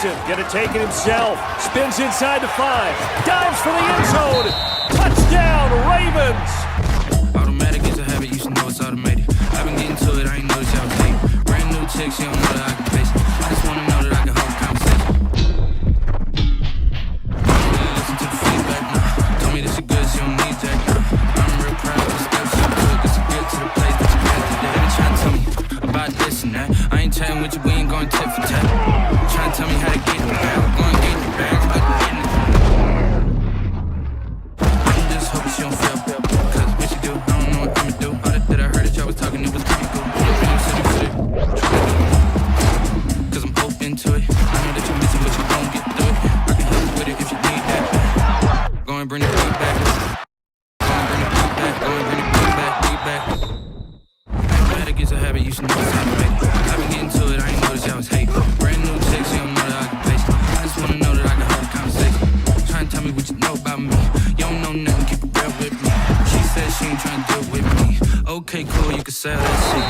Jackson, gonna take it himself. Spins inside the 5. Dives for the end zone. Touchdown, Ravens! Automatic is a habit, you should know it's automated. I've been getting to it, I ain't noticed y'all late. Brand new chick, she don't know that I can face it. I just wanna know that I can hold a conversation. I don't really listen to the feedback, nah. Told me that she good, she don't need Jack, nah. I'm real proud of the steps she took, cause she good to the place that you got today. They tryna tell me about this and that. I ain't chatting with you, we ain't going tit for tat. Tryna tell me how to get the bag, I'm going to get the bag, I'm about to get it. I'm just hoping she don't feel bad, cause when she do, I don't know what I'ma do. All that I heard that y'all was talking, it was pretty cool. Cause I'm open to it. I know that you're missing, but you gon' get through it. I can help you with it if you need that. Go and bring the beat back. Go and bring the beat back. Go and bring the beat back. Beat back. Automatic is a habit, you should know it's automated. I've been getting to it, I ain't noticed y'all was hate. Brand new chick, she don't know that I can face it. I just wanna know that I can hold a conversation. Trying to tell me what you know about me. You don't know nothing, keep it real with me. She said she ain't trying to deal with me. Okay, cool, you can sell that shit.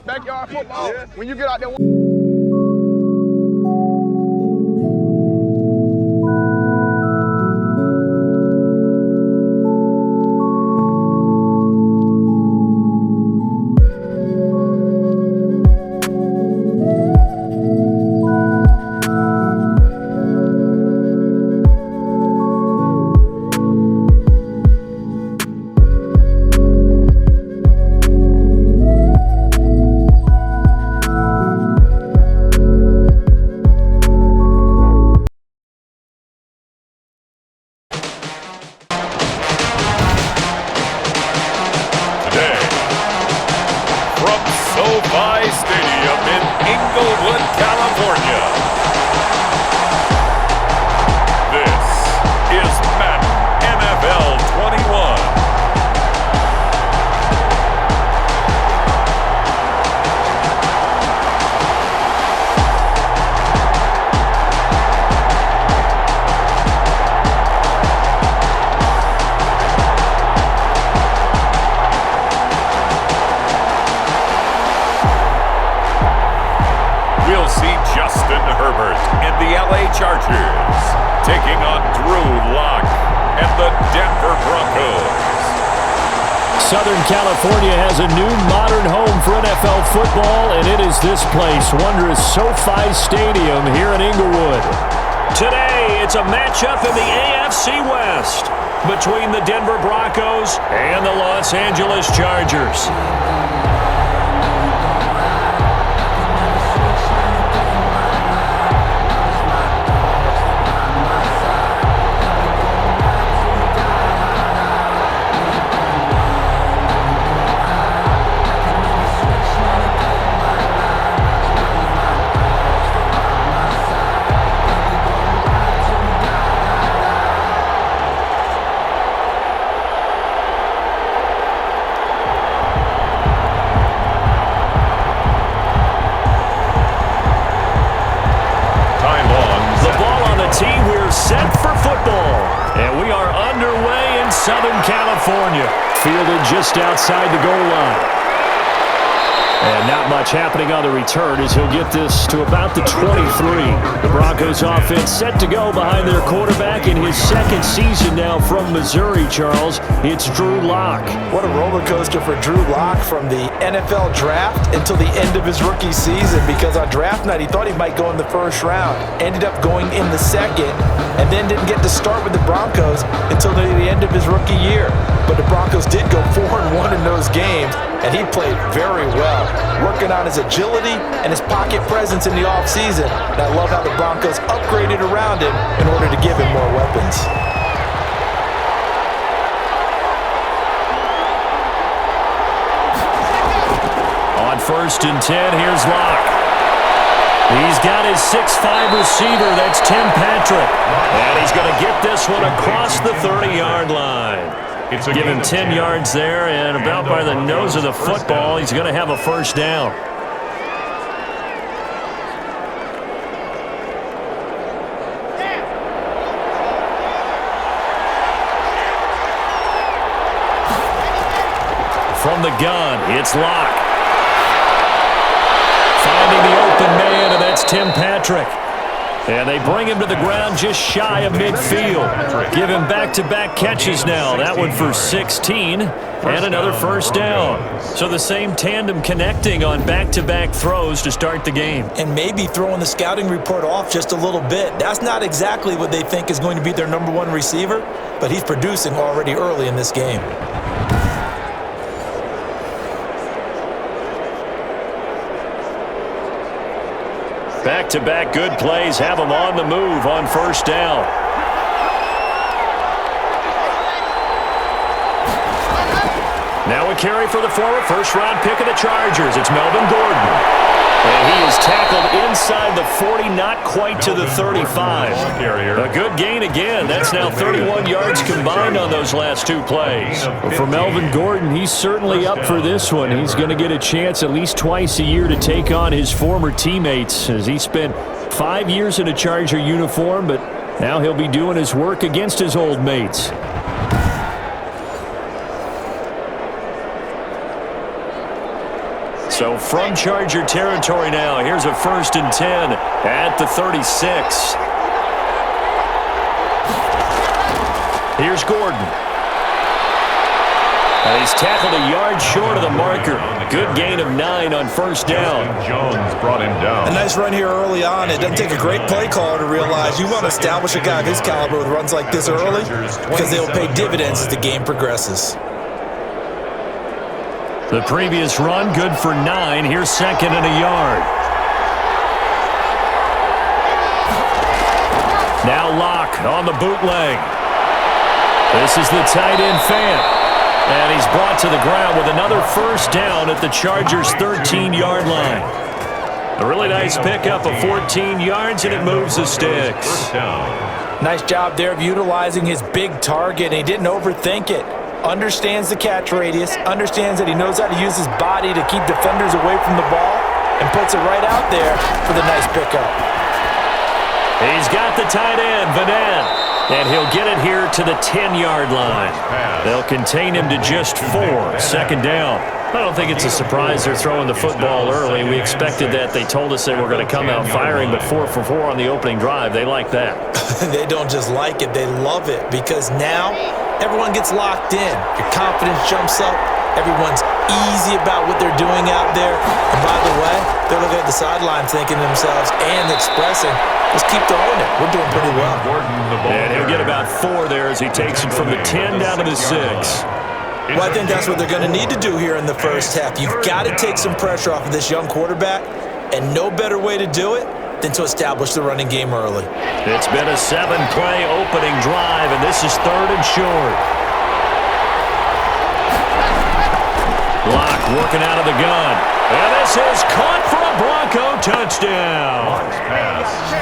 Backyard football. Yeah. When you get out there. Chargers taking on Drew Lock and the Denver Broncos. Southern California has a new modern home for NFL football, and it is this place, wondrous SoFi Stadium here in Inglewood. Today, it's a matchup in the AFC West between the Denver Broncos and the Los Angeles Chargers. And we are underway in Southern California. Fielded just outside the goal line. And not much happening on the return as he'll get this to about the 23. The Broncos offense set to go behind their quarterback in his second season now from Missouri, Charles. It's Drew Lock. What a roller coaster for Drew Lock from the NFL draft until the end of his rookie season, because on draft night he thought he might go in the first round. Ended up going in the second and then didn't get to start with the Broncos until near the end of his rookie year. But the Broncos did go 4-1 in those games, and he played very well, working on his agility and his pocket presence in the offseason. And I love how the Broncos upgraded around him in order to give him more weapons. On 1st and 10, here's Locke. He's got his 6'5 receiver, that's Tim Patrick. And he's going to get this one across the 30-yard line. Give him 10 yards there, and about by the nose of the football, he's going to have a first down. From the gun, it's Locke. Finding the open man, and that's Tim Patrick. And they bring him to the ground just shy of midfield. Give him back-to-back catches now. That one for 16 and another first down. So the same tandem connecting on back-to-back throws to start the game. And maybe throwing the scouting report off just a little bit. That's not exactly what they think is going to be their number one receiver, but he's producing already early in this game. Back-to-back good plays have him on the move on first down. Now a carry for the former first-round pick of the Chargers. It's Melvin Gordon. And he is tackled inside the 40, not quite to the 35. A good gain again. That's now 31 yards combined on those last two plays. But for Melvin Gordon, he's certainly up for this one. He's going to get a chance at least twice a year to take on his former teammates, as he spent 5 years in a Charger uniform, but now he'll be doing his work against his old mates. So from Charger territory now, here's a 1st and 10 at the 36. Here's Gordon. And he's tackled a yard short of the marker. Good gain of 9 on first down. Jones brought him down. A nice run here early on. It doesn't take a great play caller to realize you want to establish a guy of his caliber with runs like this early, because they'll pay dividends as the game progresses. The previous run, good for 9. Here's 2nd and a yard. Now Locke on the bootleg. This is the tight end Fant. And he's brought to the ground with another first down at the Chargers' 13-yard line. A really nice pickup of 14 yards, and it moves the sticks. Nice job there of utilizing his big target, and he didn't overthink it. Understands the catch radius, understands that he knows how to use his body to keep defenders away from the ball, and puts it right out there for the nice pickup. He's got the tight end, Vanette, and he'll get it here to the 10-yard line. They'll contain him to just 4, 2nd down. I don't think it's a surprise they're throwing the football early. We expected that. They told us they were going to come out firing, but 4 for 4 on the opening drive. They like that. They don't just like it, they love it, because now everyone gets locked in. Your confidence jumps up. Everyone's easy about what they're doing out there. And by the way, they're looking at the sideline thinking to themselves and expressing, let's keep throwing it. We're doing pretty well. And he'll get about 4 there as he takes it from the 10 down to the 6. Well, I think that's what they're going to need to do here in the first half. You've got to take some pressure off of this young quarterback, and no better way to do it than to establish the running game early. It's been a 7-play opening drive, and this is 3rd and short. Locke working out of the gun. And this is caught for a Bronco touchdown.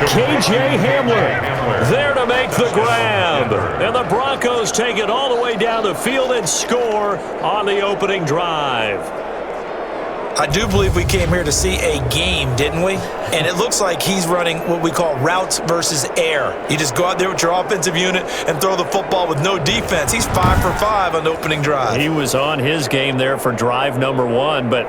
K.J. Hamler there to make the grab. And the Broncos take it all the way down the field and score on the opening drive. I do believe we came here to see a game, didn't we? And it looks like he's running what we call routes versus air. You just go out there with your offensive unit and throw the football with no defense. He's 5 for 5 on the opening drive. He was on his game there for drive number 1, but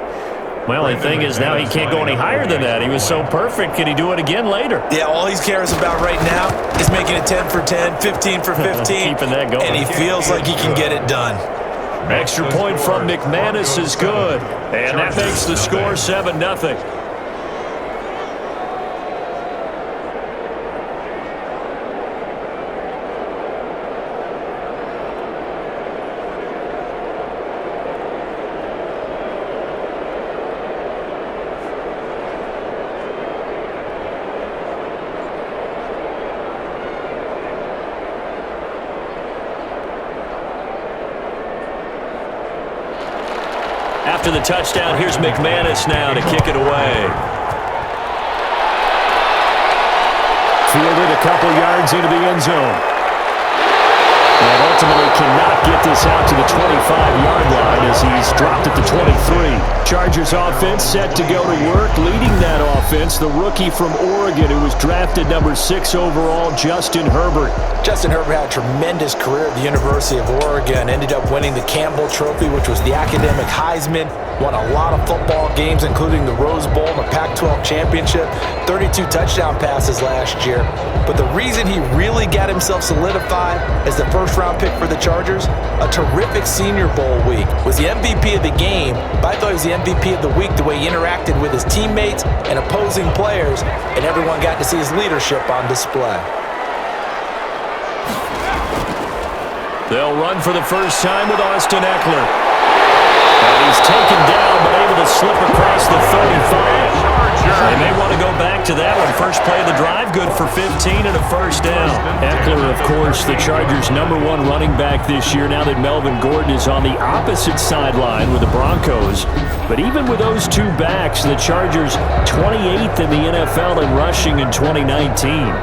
well, the thing is now he can't go any higher than that. He was so perfect. Can he do it again later? Yeah, all he cares about right now is making it 10 for 10, 15 for 15. Keeping that going. And he feels like he can get it done. Extra point from McManus is good. And that makes the score 7-0. After the touchdown, here's McManus now to kick it away. Fielded a couple yards into the end zone. And ultimately cannot get this out to the 25-yard line as he's dropped at the 23. Chargers offense set to go to work. Leading that offense, the rookie from Oregon who was drafted number 6 overall, Justin Herbert. Justin Herbert had a tremendous career at the University of Oregon. Ended up winning the Campbell Trophy, which was the academic Heisman. Won a lot of football games, including the Rose Bowl and the Pac-12 championship. 32 touchdown passes last year. But the reason he really got himself solidified as the first-round pick for the Chargers, a terrific Senior Bowl week. Was the MVP of the game, but I thought he was the MVP of the week the way he interacted with his teammates and opposing players, and everyone got to see his leadership on display. They'll run for the first time with Austin Eckler. And he's taken down, but able to slip across the 35. They may want to go back to that one. First play of the drive, good for 15 and a first down. Eckler, of course, the Chargers' #1 running back this year, now that Melvin Gordon is on the opposite sideline with the Broncos. But even with those two backs, the Chargers 28th in the NFL in rushing in 2019.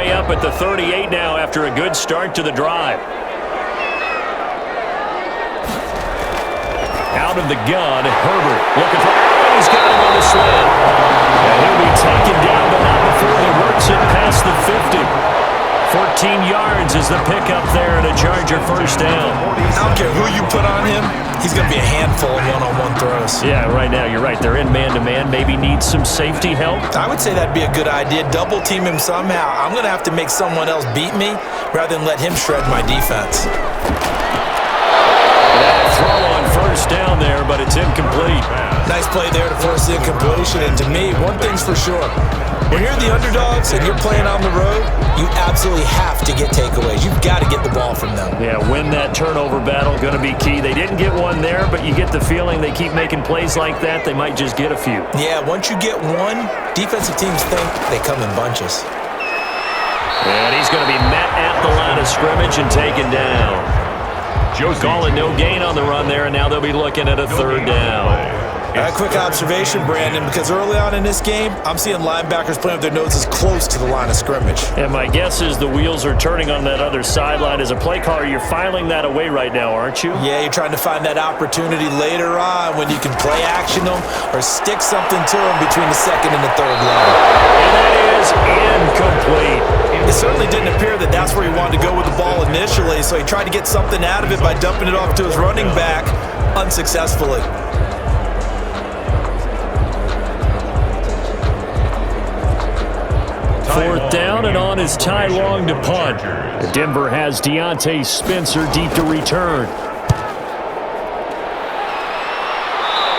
Up at the 38 now after a good start to the drive. Out of the gun, Herbert looking for... He's got him on the slant. And he'll be taken down, but not before he works it past the 50. 14 yards is the pickup there and a Charger first down. I don't care who you put on him, he's going to be a handful of one-on-one throws. Yeah, right now, you're right. They're in man-to-man. Maybe needs some safety help. I would say that'd be a good idea. Double team him somehow. I'm going to have to make someone else beat me rather than let him shred my defense. That throw on first down there, but it's incomplete. Nice play there to force the incompletion. And to me, one thing's for sure. When you're the underdogs and you're playing on the road, you absolutely have to get takeaways. You've got to get the ball from them. Yeah, win that turnover battle, going to be key. They didn't get one there, but you get the feeling they keep making plays like that, they might just get a few. Yeah, once you get one, defensive teams think they come in bunches. And he's going to be met at the line of scrimmage and taken down. Calling no gain on the run there, and now they'll be looking at a third down. A quick observation, Brandon, because early on in this game, I'm seeing linebackers playing with their noses close to the line of scrimmage. And my guess is the wheels are turning on that other sideline. As a play caller, you're filing that away right now, aren't you? Yeah, you're trying to find that opportunity later on when you can play action them or stick something to them between the second and the third level. And that is incomplete. It certainly didn't appear that that's where he wanted to go with the ball initially, so he tried to get something out of it by dumping it off to his running back unsuccessfully. Fourth down, and on is Ty Long to punt. Denver has Deontay Spencer deep to return.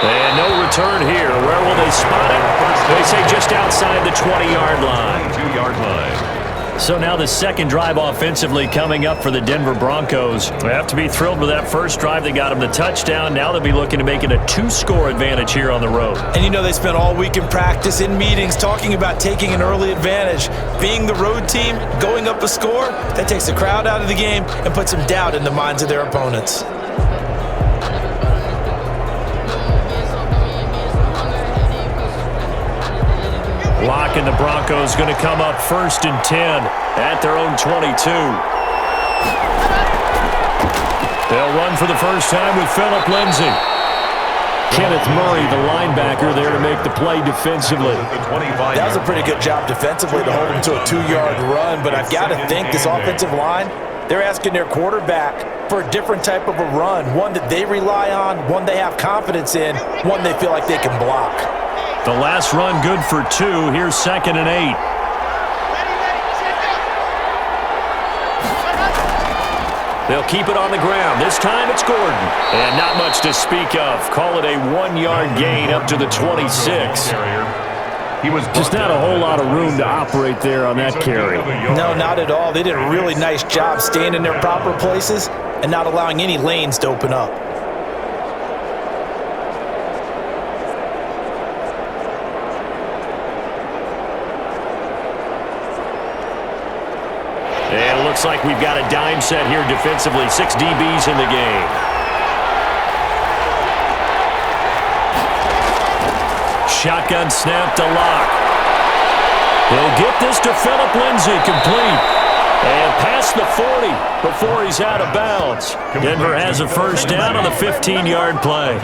And no return here. Where will they spot it? They say just outside the 20-yard line. 2-yard line. So now the second drive offensively coming up for the Denver Broncos. They have to be thrilled with that first drive. They got them the touchdown. Now they'll be looking to make it a 2-score advantage here on the road. And you know they spent all week in practice, in meetings, talking about taking an early advantage. Being the road team, going up a score, that takes the crowd out of the game and puts some doubt in the minds of their opponents. Locke and the Broncos going to come up 1st and 10 at their own 22. They'll run for the first time with Phillip Lindsay. Kenneth Murray, the linebacker, there to make the play defensively. That was a pretty good job defensively to hold him to a 2-yard run, but I've got to think this offensive line, they're asking their quarterback for a different type of a run, one that they rely on, one they have confidence in, one they feel like they can block. The last run good for 2. Here's 2nd and 8. They'll keep it on the ground. This time it's Gordon. And not much to speak of. Call it a 1-yard gain up to the 26. Just not a whole lot of room to operate there on that carry. No, not at all. They did a really nice job staying in their proper places and not allowing any lanes to open up. And it looks like we've got a dime set here defensively. 6 DBs in the game. Shotgun snap to Locke. He'll get this to Phillip Lindsay, complete. And past the 40 before he's out of bounds. Denver has a first down on the 15-yard play.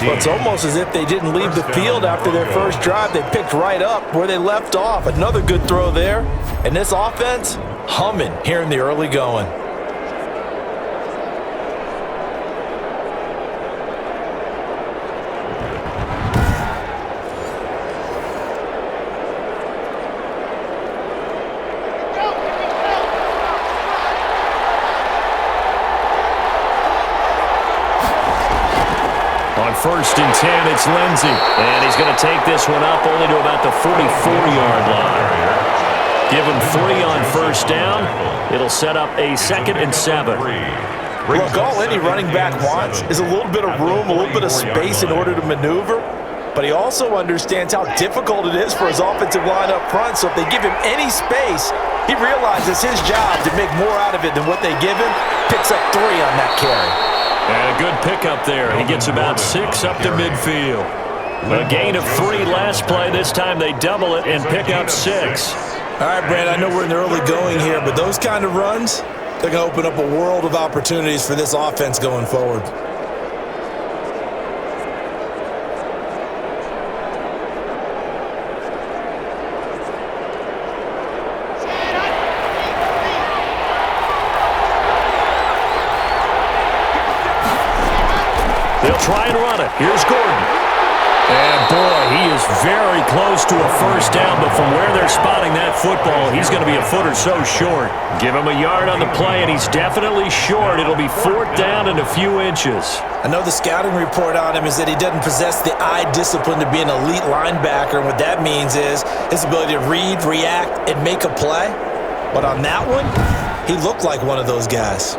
Well, it's almost as if they didn't leave the field after their first drive. They picked right up where they left off. Another good throw there. And this offense, humming here in the early going. On 1st and 10, it's Lindsay. And he's going to take this one up only to about the 44-yard line. Give him 3 on first down. It'll set up a 2nd and 7. Look, all any running back wants is a little bit of room, a little bit of space in order to maneuver. But he also understands how difficult it is for his offensive line up front. So if they give him any space, he realizes his job to make more out of it than what they give him. Picks up 3 on that carry. And a good pickup there. He gets about 6 up to midfield. A gain of 3 last play. This time they double it and pick up 6. All right, Brad, I know we're in the early going here, but those kind of runs, they're going to open up a world of opportunities for this offense going forward. They'll try and run it. Here's Gordon. And, boy, he is very close to a first down, but from where they're spotting that football, he's going to be a foot or so short. Give him a yard on the play, and he's definitely short. It'll be 4th down and a few inches. I know the scouting report on him is that he doesn't possess the eye discipline to be an elite linebacker, and what that means is his ability to read, react, and make a play. But on that one, he looked like one of those guys.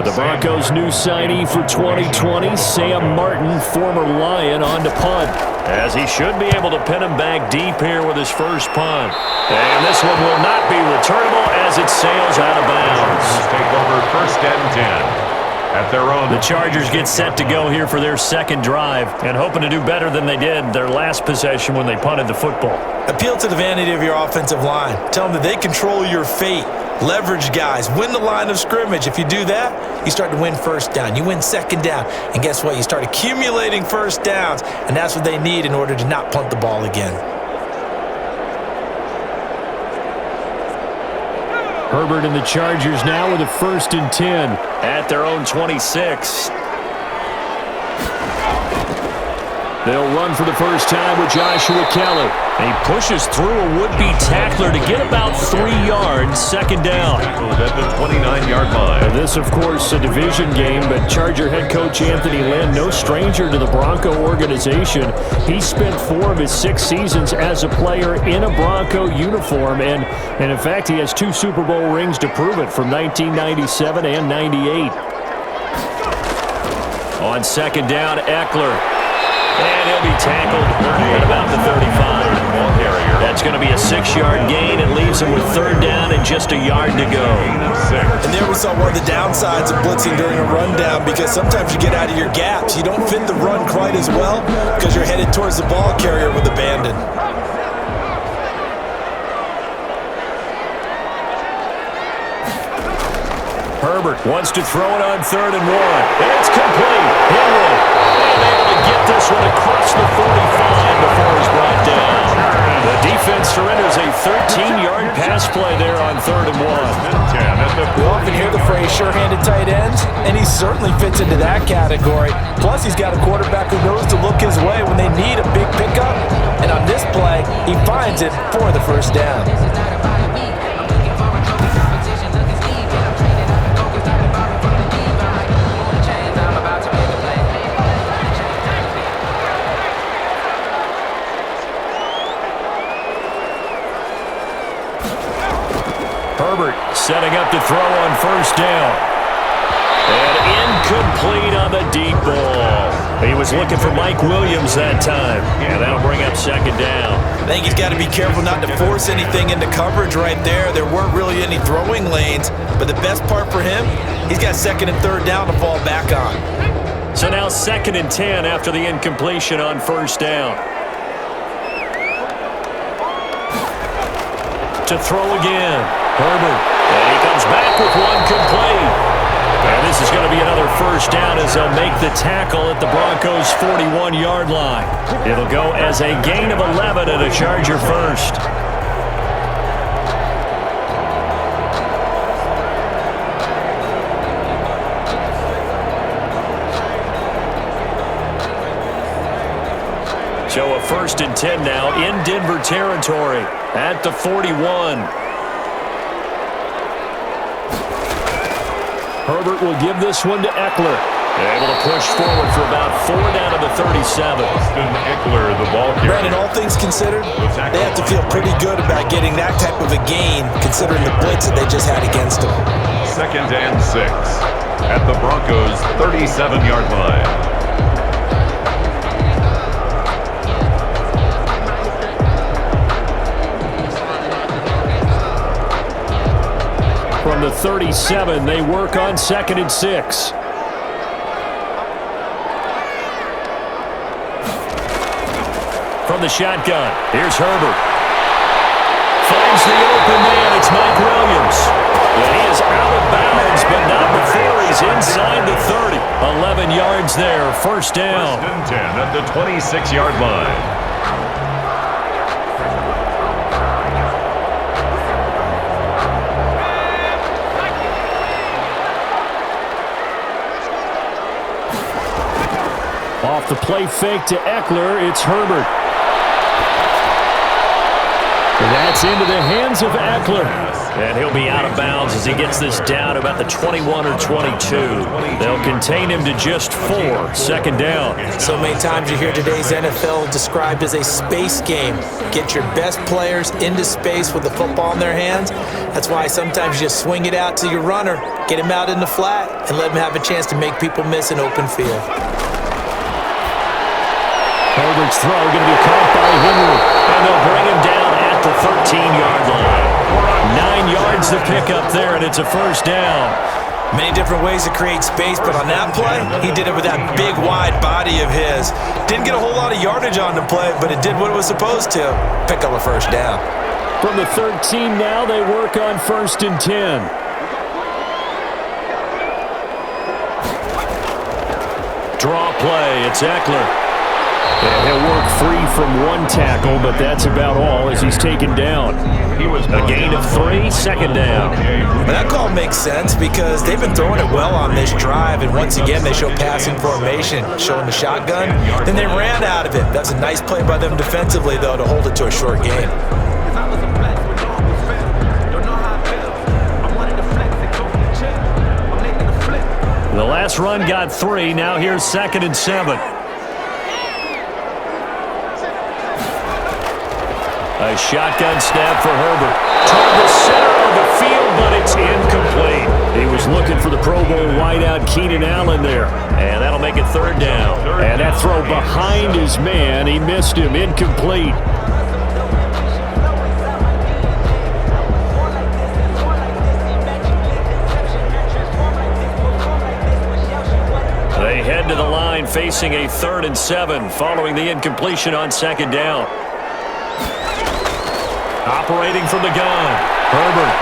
The Broncos' new signee for 2020, Sam Martin, former Lion, on to punt, as he should be able to pin him back deep here with his first punt. And this one will not be returnable as it sails out of bounds. Take over 1st and 10. At their own. The Chargers get set to go here for their second drive and hoping to do better than they did their last possession when they punted the football. Appeal to the vanity of your offensive line. Tell them that they control your fate. Leverage guys. Win the line of scrimmage. If you do that, you start to win first down. You win second down. And guess what? You start accumulating first downs. And that's what they need in order to not punt the ball again. Herbert and the Chargers now with a 1st and 10 at their own 26. They'll run for the first time with Joshua Kelly. And he pushes through a would-be tackler to get about 3 yards, 2nd down. At the 29-yard line. And this, of course, a division game, but Charger head coach Anthony Lynn, no stranger to the Bronco organization. He spent 4 of his 6 seasons as a player in a Bronco uniform, and in fact, he has 2 Super Bowl rings to prove it from 1997 and 98. On 2nd down, Eckler. And he'll be tackled at about the 35. That's going to be a 6-yard gain and leaves him with third down and just a yard to go. And there we saw one of the downsides of blitzing during a rundown, because sometimes you get out of your gaps. You don't fit the run quite as well because you're headed towards the ball carrier with abandon. Herbert wants to throw it on 3rd and 1. And it's complete. Henry. And able to get this one across the 45 before he's brought down. The defense surrenders a 13-yard pass play there on 3rd and 1. We often hear the phrase sure-handed tight ends, and he certainly fits into that category. Plus, he's got a quarterback who knows to look his way when they need a big pickup. And on this play, he finds it for the first down. Herbert setting up to throw on 1st down. And incomplete on the deep ball. He was looking for Mike Williams that time. And that'll bring up 2nd down. I think he's got to be careful not to force anything into coverage right there. There weren't really any throwing lanes. But the best part for him, he's got 2nd and 3rd down to fall back on. So now 2nd and 10 after the incompletion on 1st down. To throw again. Herbert. And he comes back with one complete. And this is going to be another 1st down as they'll make the tackle at the Broncos' 41-yard line. It'll go as a gain of 11 and a Charger first. So a 1st and 10 now in Denver territory at the 41. Herbert will give this one to Eckler. Able to push forward for about 4 down to the 37. Eckler, the ball carrier. Brandon, all things considered, they have to feel pretty good about getting that type of a gain, considering the blitz that they just had against them. 2nd and 6 at the Broncos' 37-yard line. From the 37, they work on 2nd and 6. From the shotgun, here's Herbert. Finds the open man, it's Mike Williams. And he is out of bounds, but not before he's inside the 30. 11 yards there, 1st down. 1st and 10 at the 26-yard line. Off the play fake to Eckler, it's Herbert. And that's into the hands of Eckler. And he'll be out of bounds as he gets this down about the 21 or 22. They'll contain him to just 4, 2nd down. So many times you hear today's NFL described as a space game. Get your best players into space with the football in their hands. That's why sometimes you just swing it out to your runner, get him out in the flat, and let him have a chance to make people miss an open field. Herbert's throw going to be caught by Henry, and they'll bring him down at the 13-yard line. 9 yards to pick up there, and it's a 1st down. Many different ways to create space, but on that play, he did it with that big, wide body of his. Didn't get a whole lot of yardage on the play, but it did what it was supposed to. Pick up a 1st down. From the 13 now, they work on 1st and 10. Draw play, it's Eckler. And he'll work free from one tackle, but that's about all as he's taken down. A gain of 3, 2nd down. Well, that call makes sense because they've been throwing it well on this drive, and once again they show passing formation, showing the shotgun. Then they ran out of it. That's a nice play by them defensively, though, to hold it to a short gain. The last run got 3. Now here's 2nd and 7. A shotgun snap for Herbert. Toward the center of the field, but it's incomplete. He was Broncos looking for the Pro Bowl wideout Keenan Allen there. And that'll make it third down. And that throw behind his man. He missed him. Incomplete. They head to the line facing a 3rd and 7 following the incompletion on 2nd down. Operating from the gun, Herbert.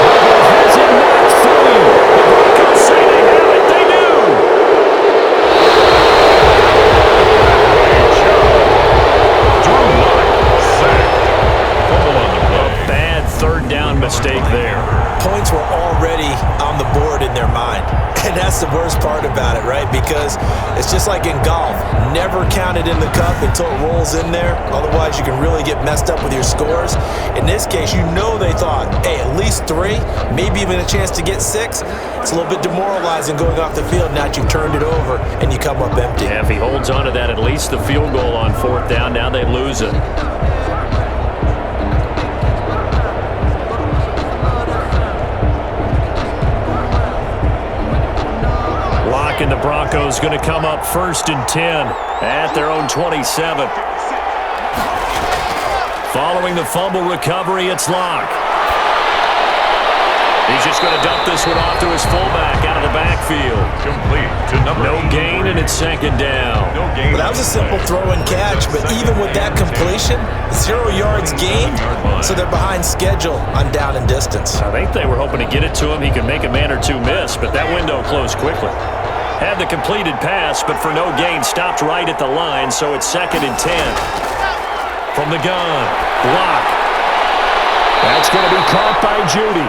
Has it knocked free. The Broncos say they have it. They do. Drew Lock, sacked. Fumble on the play. A bad 3rd down mistake there. Points were already on the board in their mind. And that's the worst part about it, right? Because it's just like in golf. Never count it in the cup until it rolls in there. Otherwise, you can really get messed up with your scores. In this case, you know they thought, hey, at least 3, maybe even a chance to get 6. It's a little bit demoralizing going off the field. Now that you've turned it over and you come up empty. Yeah, if he holds on to that, at least the field goal on 4th down. Now they lose it. And the Broncos going to come up 1st and 10 at their own 27. Following the fumble recovery, it's Locke. He's just going to dump this one off to his fullback out of the backfield. Complete to number No gain, and it's 2nd down. No gain. Well, that was a simple throw and catch, but even with that completion, 0 yards gained, so they're behind schedule on down and distance. I think they were hoping to get it to him. He could make a man or 2 miss, but that window closed quickly. Had the completed pass, but for no gain, stopped right at the line, so it's 2nd and 10. From the gun, Locke. That's going to be caught by Judy.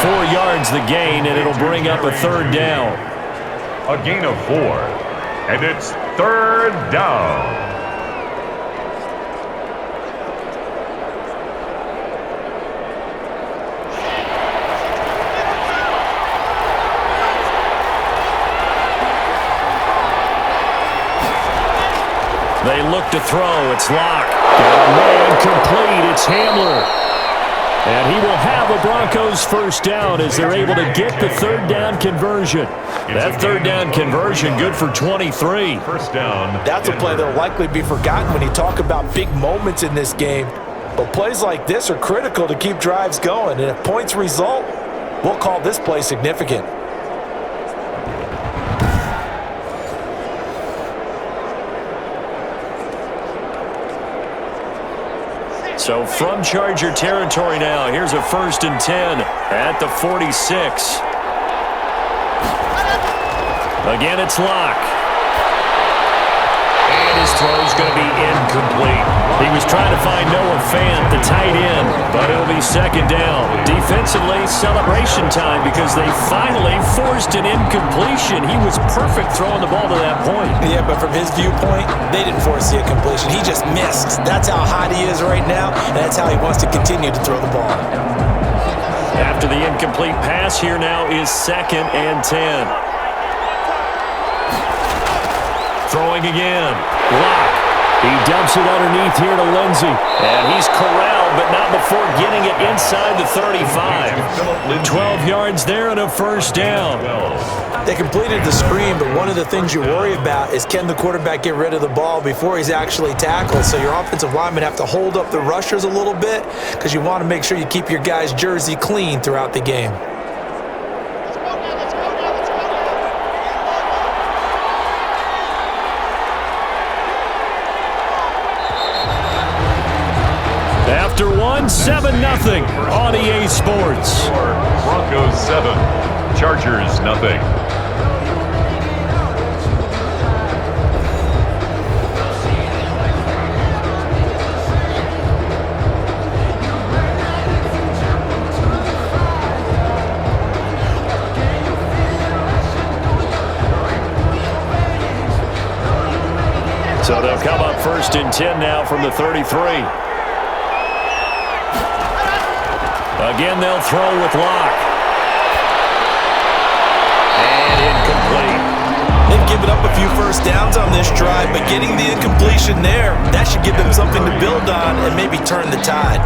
4 yards the gain, and it'll bring up a 3rd down. A gain of 4, and it's 3rd down. They look to throw. It's Locke. Got a man complete. It's Hamler. And he will have a Broncos 1st down as they're able to get the 3rd down conversion. That 3rd down conversion good for 23. 1st down. That's a play that will likely be forgotten when you talk about big moments in this game. But plays like this are critical to keep drives going. And if points result, we'll call this play significant. So from Charger territory now, here's a 1st and 10 at the 46. Again, it's Locke. And his throw's going to be incomplete. He was trying to find Noah Fant, the tight end, but it'll be 2nd down. Defensively, celebration time because they finally forced an incompletion. He was perfect throwing the ball to that point. Yeah, but from his viewpoint, they didn't force the incompletion. He just missed. That's how hot he is right now, and that's how he wants to continue to throw the ball. After the incomplete pass, here now is 2nd and 10. Throwing again. Locke. He dumps it underneath here to Lindsey. And he's corralled, but not before getting it inside the 35. 12 yards there and a 1st down. They completed the screen, but one of the things you worry about is can the quarterback get rid of the ball before he's actually tackled? So your offensive linemen have to hold up the rushers a little bit because you want to make sure you keep your guy's jersey clean throughout the game. After 7-0 on EA Sports. Broncos 7, Chargers 0. So they'll come up 1st and 10 now from the 33. Again, they'll throw with Locke. And incomplete. They've given up a few 1st downs on this drive, but getting the incompletion there, that should give them something to build on and maybe turn the tide.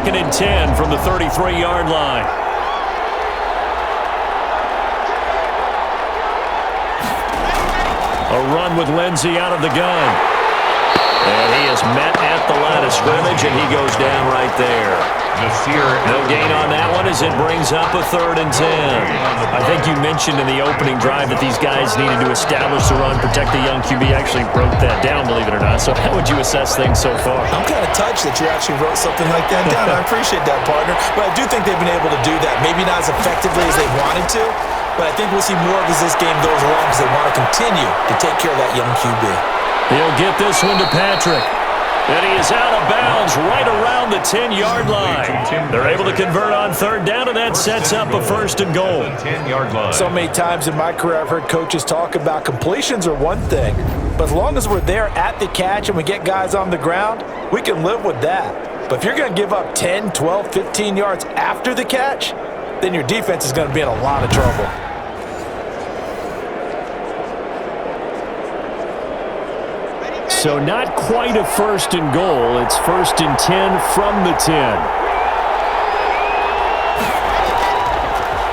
second and 10 from the 33-yard line. A run with Lindsey out of the gun. And he is met at the line of scrimmage, and he goes down right there. No gain on that one as it brings up a 3rd and 10. I think you mentioned in the opening drive that these guys needed to establish the run, protect the young QB. Actually wrote that down, believe it or not. So how would you assess things so far? I'm kind of touched that you actually wrote something like that down. I appreciate that, partner. But I do think they've been able to do that. Maybe not as effectively as they wanted to, but I think we'll see more of as this game goes along because they want to continue to take care of that young QB. He'll get this one to Patrick. And he is out of bounds right around the 10-yard line. They're able to convert on 3rd down, and that sets up a 1st and goal. 10-yard line. So many times in my career I've heard coaches talk about completions are one thing, but as long as we're there at the catch and we get guys on the ground, we can live with that. But if you're going to give up 10, 12, 15 yards after the catch, then your defense is going to be in a lot of trouble. So not quite a 1st and goal. It's 1st and 10 from the 10.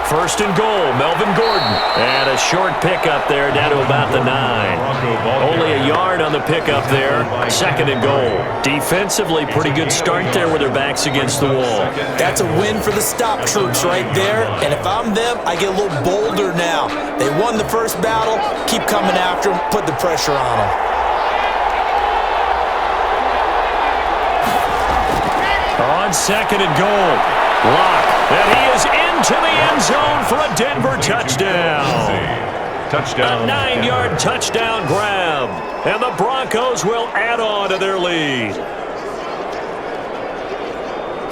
1st and goal, Melvin Gordon. And a short pickup there down to about the 9. Only a yard on the pickup there. 2nd and goal. Defensively, pretty good start there with their backs against the wall. That's a win for the stop troops right there. And if I'm them, I get a little bolder now. They won the first battle. Keep coming after them. Put the pressure on them. On 2nd and goal, Locke, and he is into the end zone for a Denver touchdown. Touchdown. A 9-yard touchdown grab, and the Broncos will add on to their lead.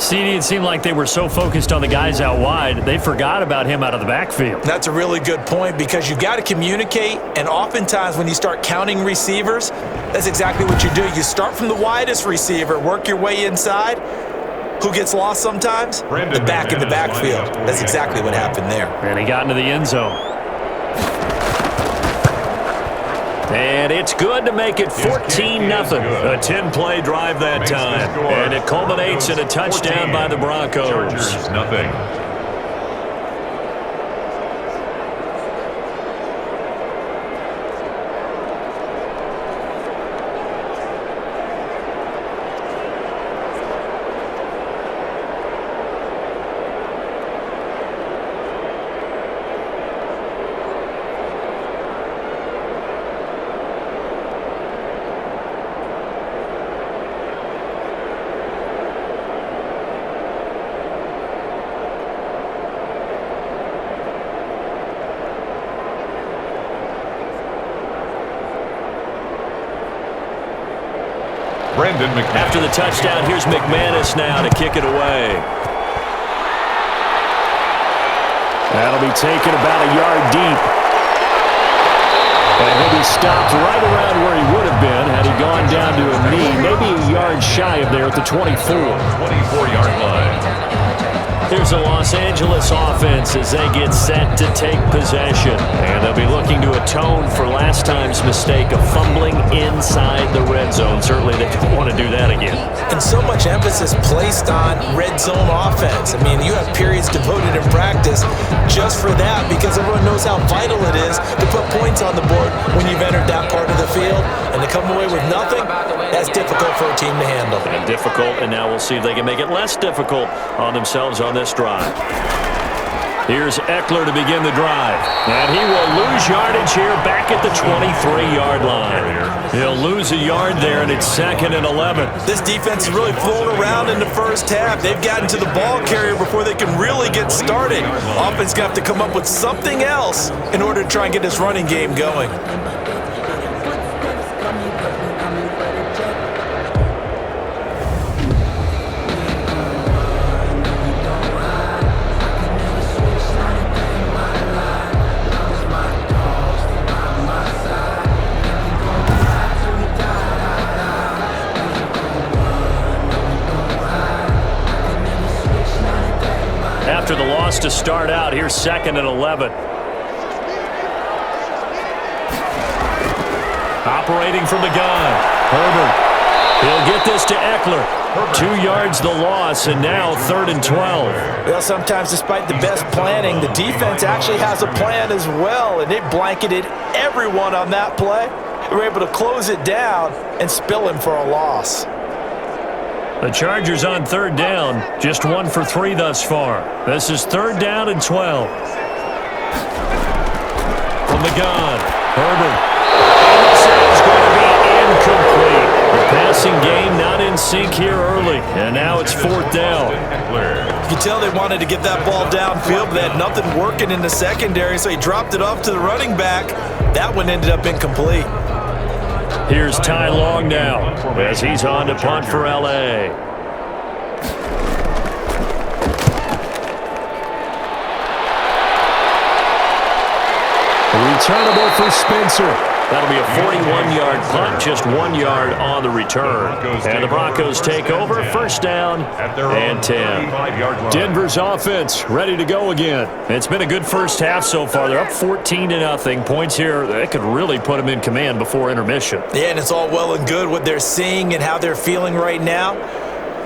CD, it seemed like they were so focused on the guys out wide, they forgot about him out of the backfield. That's a really good point because you got to communicate, and oftentimes when you start counting receivers, that's exactly what you do. You start from the widest receiver, work your way inside. Who gets lost sometimes? The back in the backfield. That's exactly what happened there. And he got into the end zone. And it's good to make it 14-0. A 10-play drive that time. And it culminates in a touchdown by the Broncos. Nothing. After the touchdown, here's McManus now to kick it away. That'll be taken about a yard deep. And he'll be stopped right around where he would have been had he gone down to a knee, maybe a yard shy of there at the 24. 24-yard line. Here's the Los Angeles offense as they get set to take possession. And they'll be looking to atone for last time's mistake of fumbling inside the red zone. Certainly they don't want to do that again. And so much emphasis placed on red zone offense. I mean, you have periods devoted in practice just for that because everyone knows how vital it is to put points on the board when you've entered that part of the field. And to come away with nothing, that's difficult for a team to handle. And difficult, and now we'll see if they can make it less difficult on themselves on this drive. Here's Eckler to begin the drive. And he will lose yardage here back at the 23-yard line. He'll lose a yard there, and it's 2nd and 11. This defense is really flown around in the first half. They've gotten to the ball carrier before they can really get started. Offense going to have to come up with something else in order to try and get this running game going. After the loss to start out, here's 2nd and 11. Operating from the gun, Herbert. He'll get this to Eckler. 2 yards the loss, and now 3rd and 12. Well, sometimes despite the best planning, the defense actually has a plan as well, and they blanketed everyone on that play. They were able to close it down and spill him for a loss. The Chargers on 3rd down, just 1 for 3 thus far. This is 3rd down and 12. From the gun, Herbert. And this is going to be incomplete. The passing game not in sync here early, and now it's 4th down. You can tell they wanted to get that ball downfield, but they had nothing working in the secondary, so he dropped it off to the running back. That one ended up incomplete. Here's Ty Long now as he's on to punt for L.A. Returnable for Spencer. That'll be a 41-yard punt, just 1 yard on the return. And the Broncos take over, 1st down and 10. Denver's offense ready to go again. It's been a good first half so far. They're up 14-0. Points here that could really put them in command before intermission. Yeah, and it's all well and good what they're seeing and how they're feeling right now.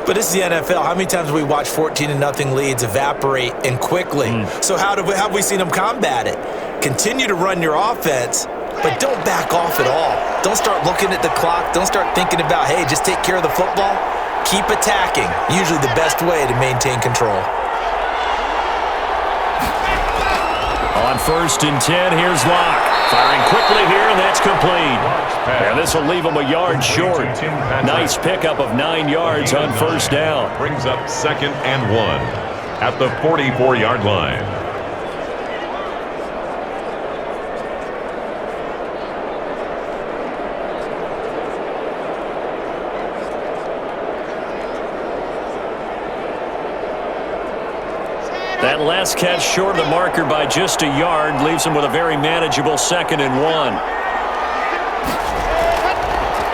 But this is the NFL. How many times have we watched 14-0 leads evaporate and quickly? So how have we seen them combat it? Continue to run your offense, but don't back off at all. Don't start looking at the clock. Don't start thinking about, hey, just take care of the football. Keep attacking. Usually the best way to maintain control. On 1st and 10, here's Locke. Firing quickly here, and that's complete. And this will leave him a yard short. Nice pickup of 9 yards on 1st down. Brings up 2nd and 1 at the 44-yard line. That last catch short of the marker by just a yard leaves him with a very manageable 2nd and 1.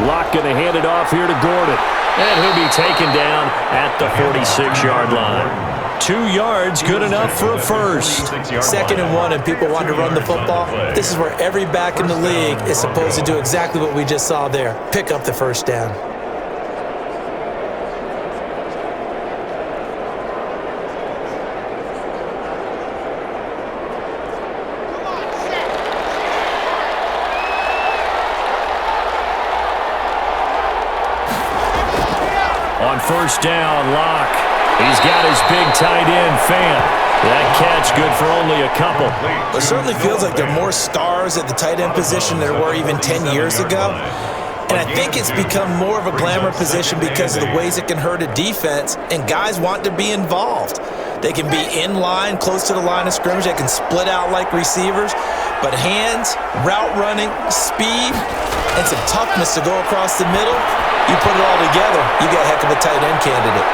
Locke going to hand it off here to Gordon. And he'll be taken down at the 46-yard line. 2 yards, good enough for a first. 2nd and 1, and people want to run the football. This is where every back in the league is supposed to do exactly what we just saw there. Pick up the 1st down. On 1st down, Locke. He's got his big tight end fan. That catch good for only a couple. It certainly feels like there are more stars at the tight end position than there were even 10 years ago. And I think it's become more of a glamour position because of the ways it can hurt a defense, and guys want to be involved. They can be in line, close to the line of scrimmage. They can split out like receivers. But hands, route running, speed, and some toughness to go across the middle, you put it all together, you got a heck of a tight end candidate.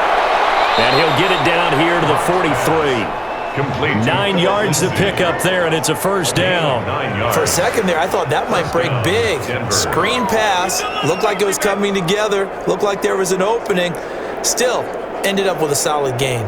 And he'll get it down here to the 43. Complete. 9 yards to pick up there, and it's a 1st down. For a second there, I thought that might break big. Screen pass, looked like it was coming together, looked like there was an opening. Still, ended up with a solid gain.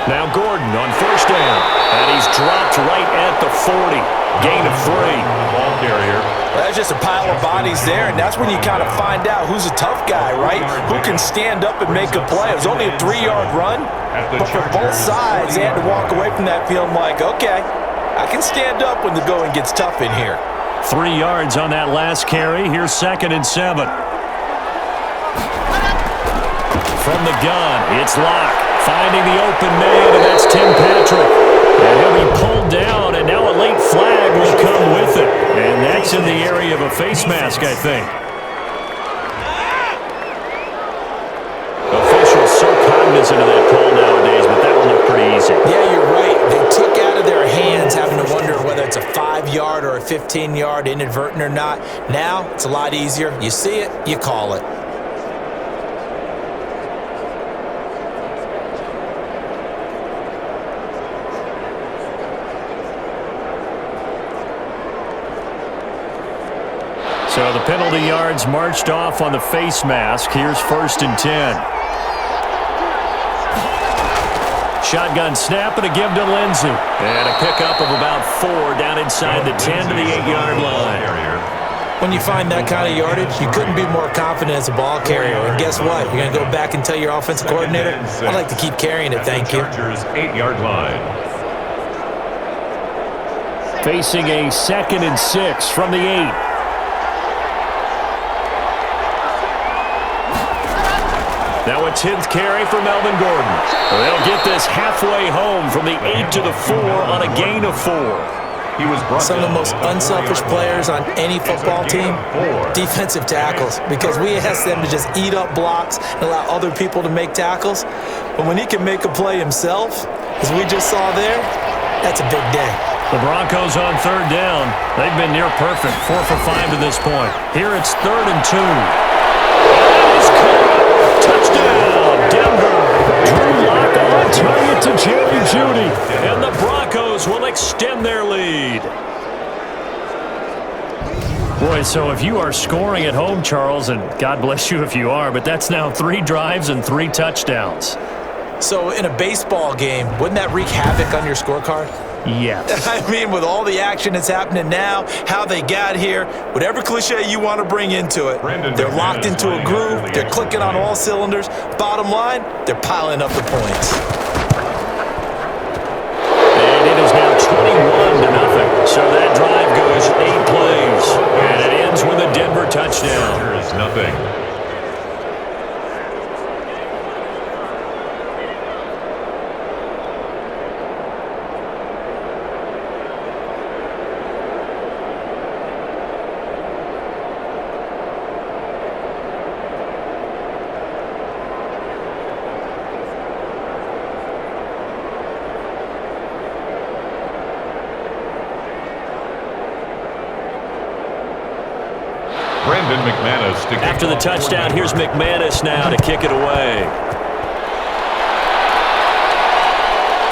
Now Gordon on 1st down, and he's dropped right at the 40. Gain of 3. Ball carrier. That's just a pile of bodies there, and that's when you kind of find out who's a tough guy, right? Who can stand up and make a play. It was only a 3-yard run, but for both sides, they had to walk away from that feeling like, okay, I can stand up when the going gets tough in here. 3 yards on that last carry. Here's 2nd and 7. From the gun, it's Locke. Finding the open man, and that's Tim Patrick. And he'll be pulled down, and now a late flag will come with it. And that's in the area of a face mask, I think. Officials so cognizant of that call nowadays, but that one looked pretty easy. Yeah, you're right. They took out of their hands having to wonder whether it's a 5-yard or a 15-yard, inadvertent or not. Now, it's a lot easier. You see it, you call it. So the penalty yards marched off on the face mask. Here's 1st and 10. shotgun snap and a give to Lindsey. And a pickup of about 4 down inside the 10 to the 8-yard line. When you find that kind of yardage, you couldn't be more confident as a ball carrier. And guess what? You're going to go back and tell your offensive coordinator, I'd like to keep carrying it, thank you. Chargers 8-yard line. Facing a 2nd and 6 from the 8. Now a 10th carry for Melvin Gordon. They'll get this halfway home from the 8 to the 4 on a gain of 4. Some of the most unselfish players on any football team, defensive tackles, because we ask them to just eat up blocks and allow other people to make tackles. But when he can make a play himself, as we just saw there, that's a big day. The Broncos on 3rd down. They've been near perfect, 4 for 5 to this point. Here it's 3rd and 2. Touchdown, Denver. Drew Lock on target to Jerry Jeudy. And the Broncos will extend their lead. Boy, so if you are scoring at home, Charles, and God bless you if you are, but that's now 3 drives and 3 touchdowns. So in a baseball game, wouldn't that wreak havoc on your scorecard? Yes. I mean, with all the action that's happening now, how they got here, whatever cliche you want to bring into it, they're locked into a groove, they're clicking on all cylinders. Bottom line, they're piling up the points. And it is now 21-0. So that drive goes 8 plays. And it ends with a Denver touchdown. There is nothing. After the touchdown, here's McManus now to kick it away.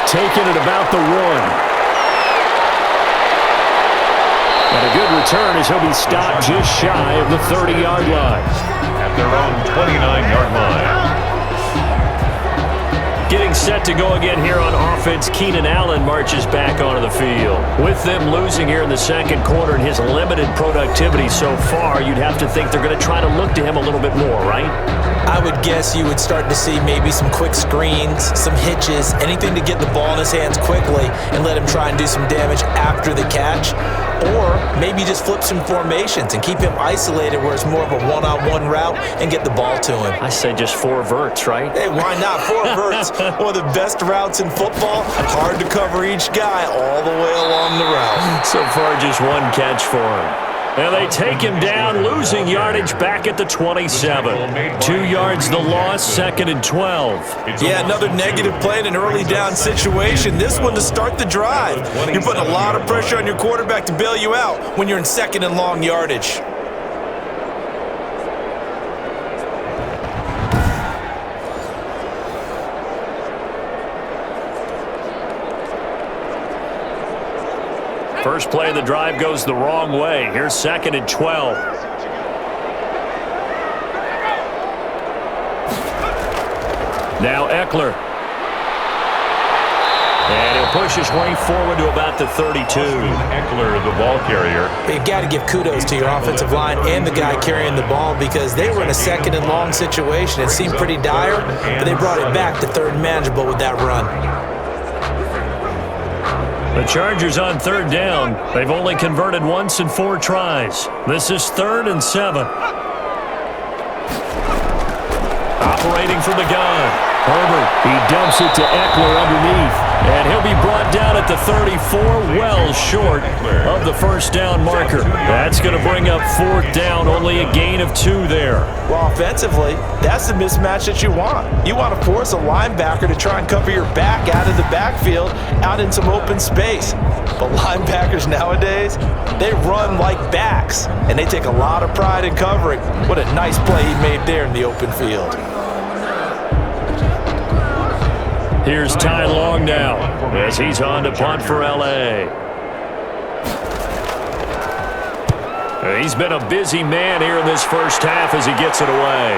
Taking it about the 1. And a good return as he'll be stopped just shy of the 30-yard line. At their own 29-yard line. Getting set to go again here on offense, Keenan Allen marches back onto the field. With them losing here in the 2nd quarter and his limited productivity so far, you'd have to think they're going to try to look to him a little bit more, right? I would guess you would start to see maybe some quick screens, some hitches, anything to get the ball in his hands quickly and let him try and do some damage after the catch. Or maybe just flip some formations and keep him isolated where it's more of a one-on-one route and get the ball to him. I say just 4 verts, right? Hey, why not? 4 verts, one of the best routes in football. Hard to cover each guy all the way along the route. So far, just 1 catch for him. And they take him down, losing yardage back at the 27. 2 yards the loss, 2nd and 12. Yeah, another negative play in an early down situation. This one to start the drive. You're putting a lot of pressure on your quarterback to bail you out when you're in 2nd and long yardage. First play of the drive goes the wrong way. Here's 2nd and 12. Now Eckler. And he'll push his way forward to about the 32. Eckler, the ball carrier. You got to give kudos to your offensive line and the guy carrying the ball because they were in a 2nd and long situation. It seemed pretty dire, but they brought it back to 3rd and manageable with that run. The Chargers on 3rd down. They've only converted once in 4 tries. This is 3rd and 7. Operating from the gun. Herbert, he dumps it to Eckler underneath. And he'll be brought down at the 34, well short of the 1st down marker. That's going to bring up 4th down, only a gain of 2 there. Well, offensively, that's the mismatch that you want. You want to force a linebacker to try and cover your back out of the backfield, out in some open space. But linebackers nowadays, they run like backs, and they take a lot of pride in covering. What a nice play he made there in the open field. Here's Ty Long now as he's on to punt for L.A. He's been a busy man here in this first half as he gets it away.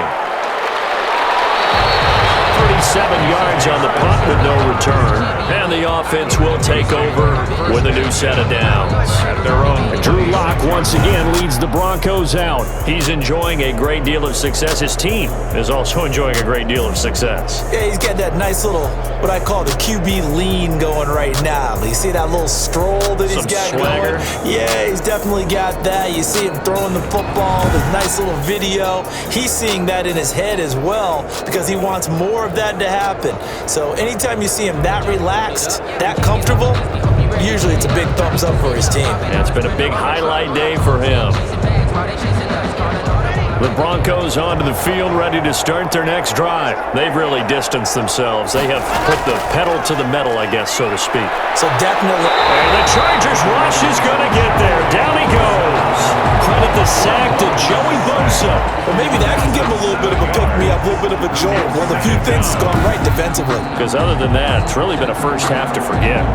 Pretty yards on the punt with no return. And the offense will take over with a new set of downs. Drew Lock once again leads the Broncos out. He's enjoying a great deal of success. His team is also enjoying a great deal of success. Yeah, he's got that nice little, what I call the QB lean going right now. You see that little stroll that he's got swagger going? Yeah, he's definitely got that. You see him throwing the football, this nice little video. He's seeing that in his head as well because he wants more of that to happen. So anytime you see him that relaxed, that comfortable, usually it's a big thumbs up for his team. Yeah, it's been a big highlight day for him. The Broncos onto the field, ready to start their next drive. They've really distanced themselves. They have put the pedal to the metal, I guess, so to speak. So definitely. And the Chargers rush is going to get there. Down he goes. Credit the sack to Joey Bosa. Well, maybe that can give him a little bit of a pick-me-up, a little bit of a jolt. Well, a few things has gone right defensively. Because other than that, it's really been a first half to forget.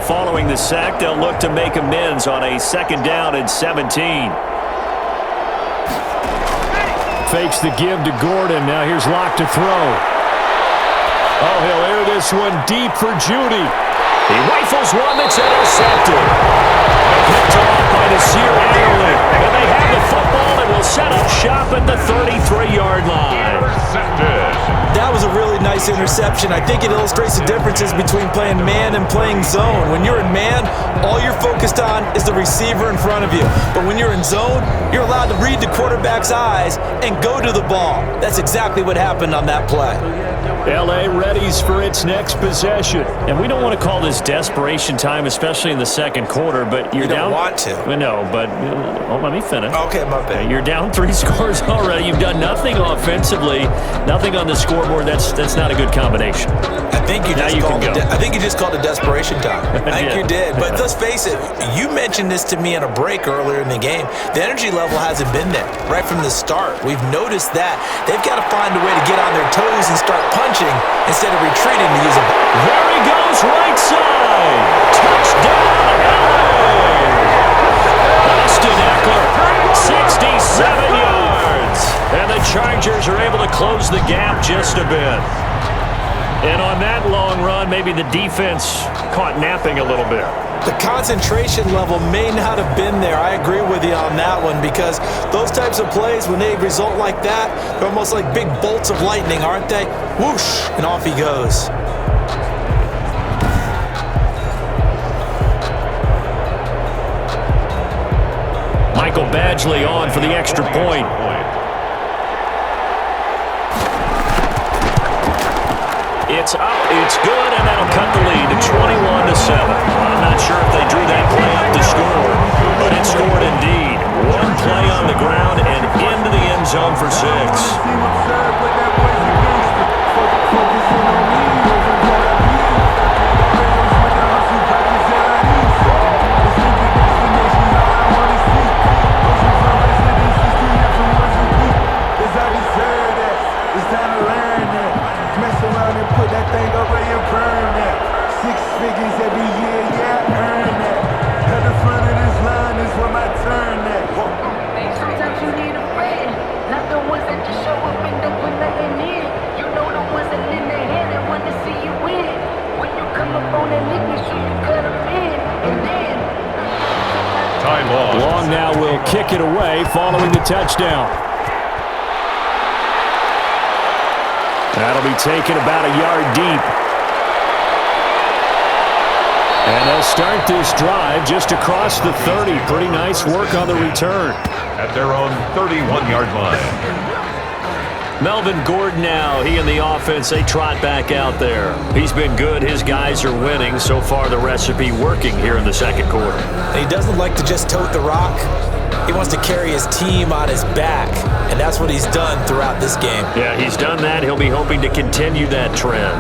Following the sack, they'll look to make amends on a 2nd down and 17. Fakes the give to Gordon. Now here's Locke to throw. Oh, he'll air this one deep for Judy. He rifles one that's intercepted. Picked off by Nasir Adderley. And they have the football and will set up shop at the 33-yard line. That was a really nice interception. I think it illustrates the differences between playing man and playing zone. When you're in man, all you're focused on is the receiver in front of you. But when you're in zone, you're allowed to read the quarterback's eyes and go to the ball. That's exactly what happened on that play. L.A. readies for its next possession. And we don't want to call this desperation time, especially in the second quarter, but you're down. You don't want to. No, but let me finish. Okay, my bad. You're down 3 scores already. You've done nothing offensively, nothing on the scoreboard. That's not a good combination. I think you just called it desperation time. I think you did. But let's face it, you mentioned this to me in a break earlier in the game. The energy level hasn't been there right from the start. We've noticed that. They've got to find a way to get on their toes and start punching instead of retreating to use a ball. There he goes, right side. Touchdown, LA. Austin Eckler, 67 yards. And the Chargers are able to close the gap just a bit. And on that long run, maybe the defense caught napping a little bit. The concentration level may not have been there. I agree with you on that one because those types of plays, when they result like that, they're almost like big bolts of lightning, aren't they? Whoosh, and off he goes. Michael Badgley on for the extra point. It's up, it's good, and that'll cut the lead to 21-7. I'm not sure if they drew that play up to score, but it scored indeed. One play on the ground and into the end zone for 6. Long now will kick it away following the touchdown. That'll be taken about a yard deep. And they'll start this drive just across the 30. Pretty nice work on the return. At their own 31-yard line. Melvin Gordon now, he and the offense, they trot back out there. He's been good. His guys are winning. So far, the recipe working here in the second quarter. And he doesn't like to just tote the rock. He wants to carry his team on his back, and that's what he's done throughout this game. Yeah, he's done that. He'll be hoping to continue that trend.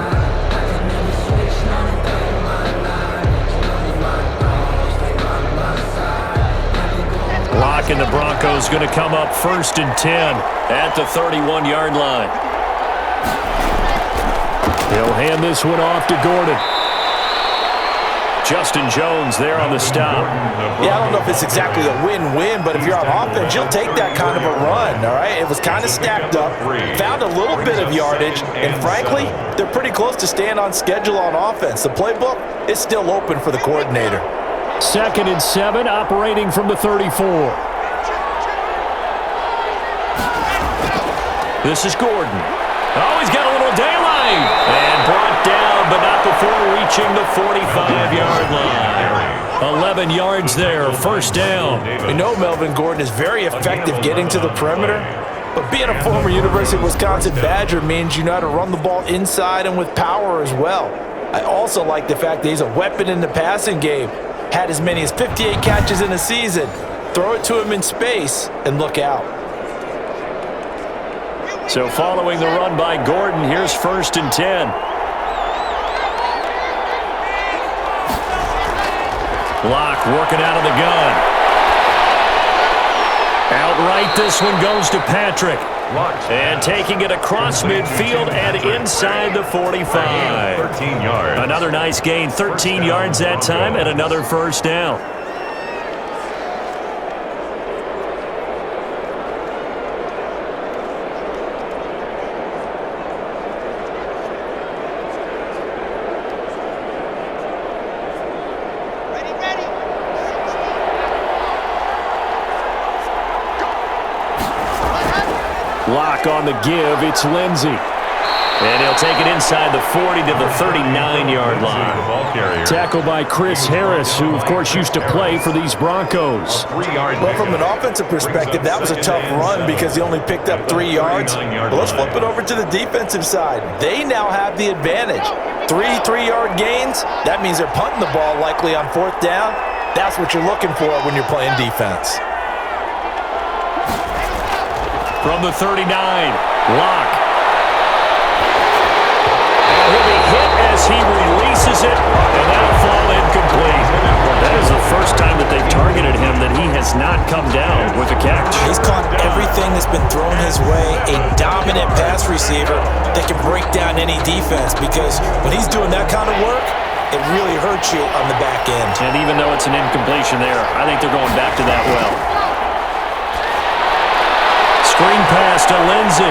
Lock second. The Broncos going to come up 1st and 10 at the 31-yard line. He'll hand this one off to Gordon. Justin Jones there on the stop. Yeah, I don't know if it's exactly a win-win, but if you're on offense, you'll take that kind of a run, all right? It was kind of stacked up, found a little bit of yardage, and frankly, they're pretty close to staying on schedule on offense. The playbook is still open for the coordinator. 2nd and 7, operating from the 34. This is Gordon. Oh, he's got a little daylight. And brought down, but not before reaching the 45-yard line. 11 yards there, 1st down. We know Melvin Gordon is very effective getting to the perimeter, but being a former University of Wisconsin Badger means you know how to run the ball inside and with power as well. I also like the fact that he's a weapon in the passing game. Had as many as 58 catches in a season. Throw it to him in space and look out. So following the run by Gordon, here's 1st and 10. Locke working out of the gun. Outright, this one goes to Patrick. And taking it across midfield and inside the 45. 13 yards. Another nice gain, 13 yards that time, and another 1st down. Lock on the give, it's Lindsey. And he'll take it inside the 40 to the 39-yard line. Tackle by Chris Harris, who, of course, used to play for these Broncos. Well, from an offensive perspective, that was a tough run because he only picked up 3 yards. But let's flip it over to the defensive side. They now have the advantage. 3-3-yard gains, that means they're punting the ball likely on 4th down. That's what you're looking for when you're playing defense. From the 39, Locke. And he'll be hit as he releases it, and that'll fall incomplete. That is the first time that they've targeted him that he has not come down with a catch. He's caught everything that's been thrown his way, a dominant pass receiver that can break down any defense, because when he's doing that kind of work, it really hurts you on the back end. And even though it's an incompletion there, I think they're going back to that well. Screen pass to Lindsey.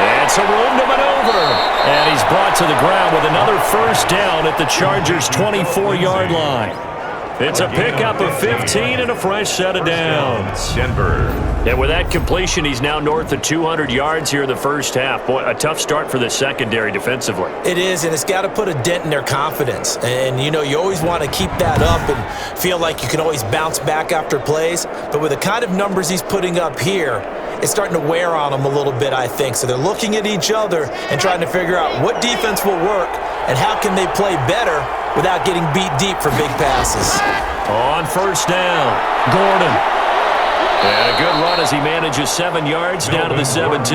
And some room to maneuver. And he's brought to the ground with another 1st down at the Chargers' 24-yard line. It's a pickup of 15 and a fresh set of downs. Denver. And with that completion, he's now north of 200 yards here in the 1st half. Boy, a tough start for the secondary defensively. It is, and it's got to put a dent in their confidence. And, you know, you always want to keep that up and feel like you can always bounce back after plays. But with the kind of numbers he's putting up here, it's starting to wear on them a little bit, I think. So they're looking at each other and trying to figure out what defense will work and how can they play better without getting beat deep for big passes. On 1st down, Gordon. And a good run as he manages 7 yards down to the 17.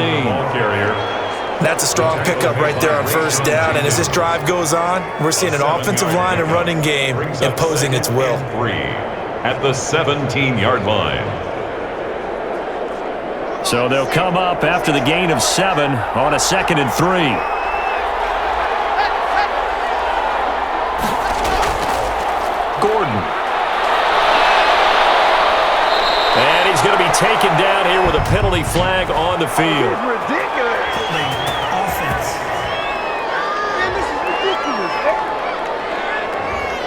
That's a strong pickup right there on 1st down. And as this drive goes on, we're seeing an offensive line and running game imposing its will. 3 at the 17-yard line. So they'll come up after the gain of 7 on a 2nd and 3. Gordon. And he's going to be taken down here with a penalty flag on the field. Ridiculous.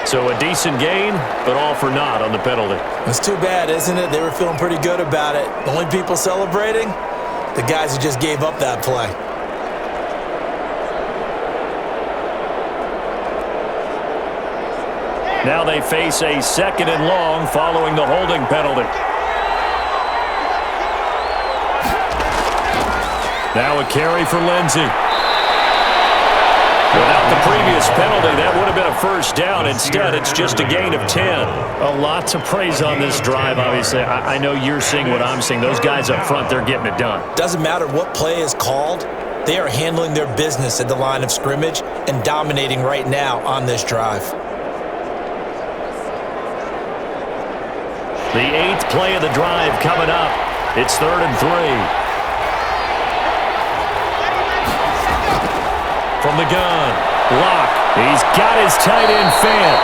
So a decent gain, but all for naught on the penalty. It's too bad, isn't it? They were feeling pretty good about it. The only people celebrating, the guys who just gave up that play. Now they face a 2nd and long following the holding penalty. Now a carry for Lindsey. Without the previous penalty, that would have been a 1st down. Instead, it's just a gain of 10. A lot to praise on this drive, obviously. I know you're seeing what I'm seeing. Those guys up front, they're getting it done. Doesn't matter what play is called. They are handling their business at the line of scrimmage and dominating right now on this drive. The 8th play of the drive coming up. It's 3rd and 3. From the gun, Locke. He's got his tight end Fant.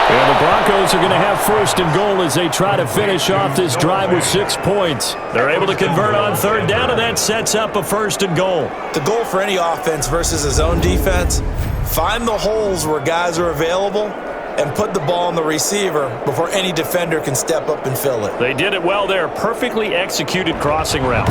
And the Broncos are going to have 1st and goal as they try to finish off this drive with 6 points. They're able to convert on 3rd down, and that sets up a 1st and goal. The goal for any offense versus his own defense, find the holes where guys are available and put the ball on the receiver before any defender can step up and fill it. They did it well there. Perfectly executed crossing route.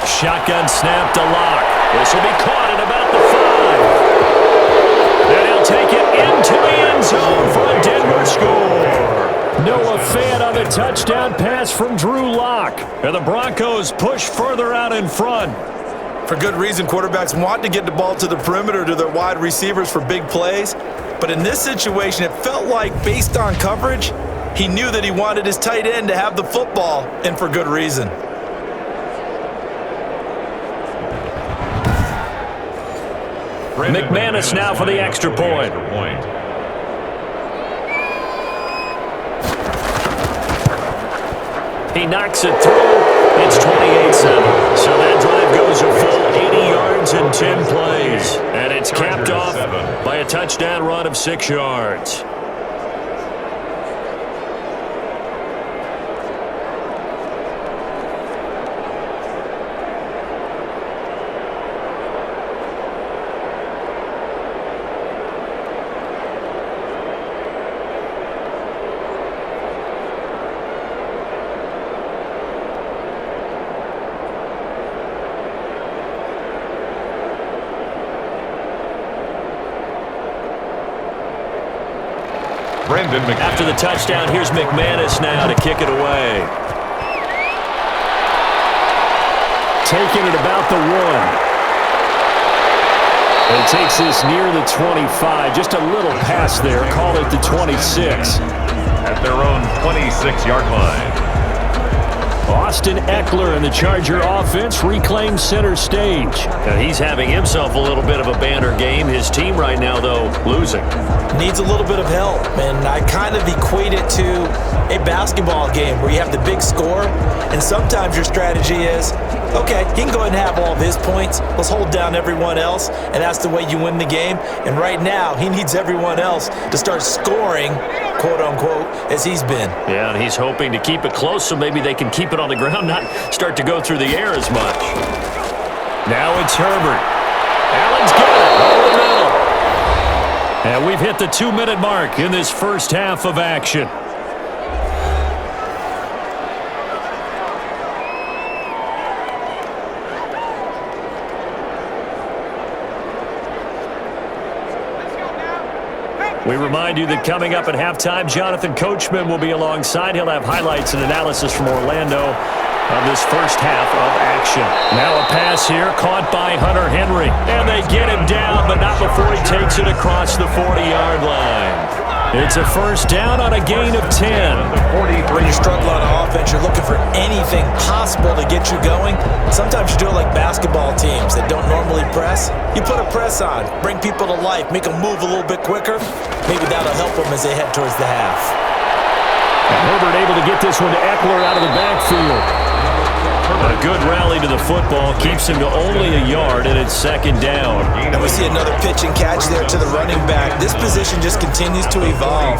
Shotgun snap to Locke. This will be caught at about the 5. And he'll take it into the end zone for a Denver score. Noah Fant on the touchdown pass from Drew Lock. And the Broncos push further out in front. For good reason, quarterbacks want to get the ball to the perimeter to their wide receivers for big plays. But in this situation, it felt like, based on coverage, he knew that he wanted his tight end to have the football, and for good reason. McManus now for the extra point. He knocks it through. It's 28-7. So that drive goes a full 80 yards in 10 plays. And it's capped off by a touchdown run of 6 yards. After the touchdown, here's McManus now to kick it away. Taking it about the 1. And takes this near the 25. Just a little pass there. Call it the 26. At their own 26-yard line. Austin Eckler and the Charger offense reclaim center stage. Now he's having himself a little bit of a banner game. His team right now, though, losing. Needs a little bit of help, and I kind of equate it to a basketball game where you have the big score, and sometimes your strategy is, okay, he can go ahead and have all of his points. Let's hold down everyone else, and that's the way you win the game. And right now, he needs everyone else to start scoring, quote-unquote, as he's been. Yeah, and he's hoping to keep it close so maybe they can keep it on the ground, not start to go through the air as much. Now it's Herbert. Allen's got it over the middle. And we've hit the 2-minute mark in this first half of action. We remind you that coming up at halftime, Jonathan Coachman will be alongside. He'll have highlights and analysis from Orlando of this first half of action. Now a pass here caught by Hunter Henry. And they get him down, but not before he takes it across the 40-yard line. It's a first down on a gain of 10. When you struggle on offense, you're looking for anything possible to get you going. Sometimes you do it like basketball teams that don't normally press. You put a press on, bring people to life, make them move a little bit quicker. Maybe that'll help them as they head towards the half. And Herbert able to get this one to Eckler out of the backfield. A good rally to the football keeps him to only a yard, and it's second down. And we see another pitch and catch there to the running back. This position just continues to evolve.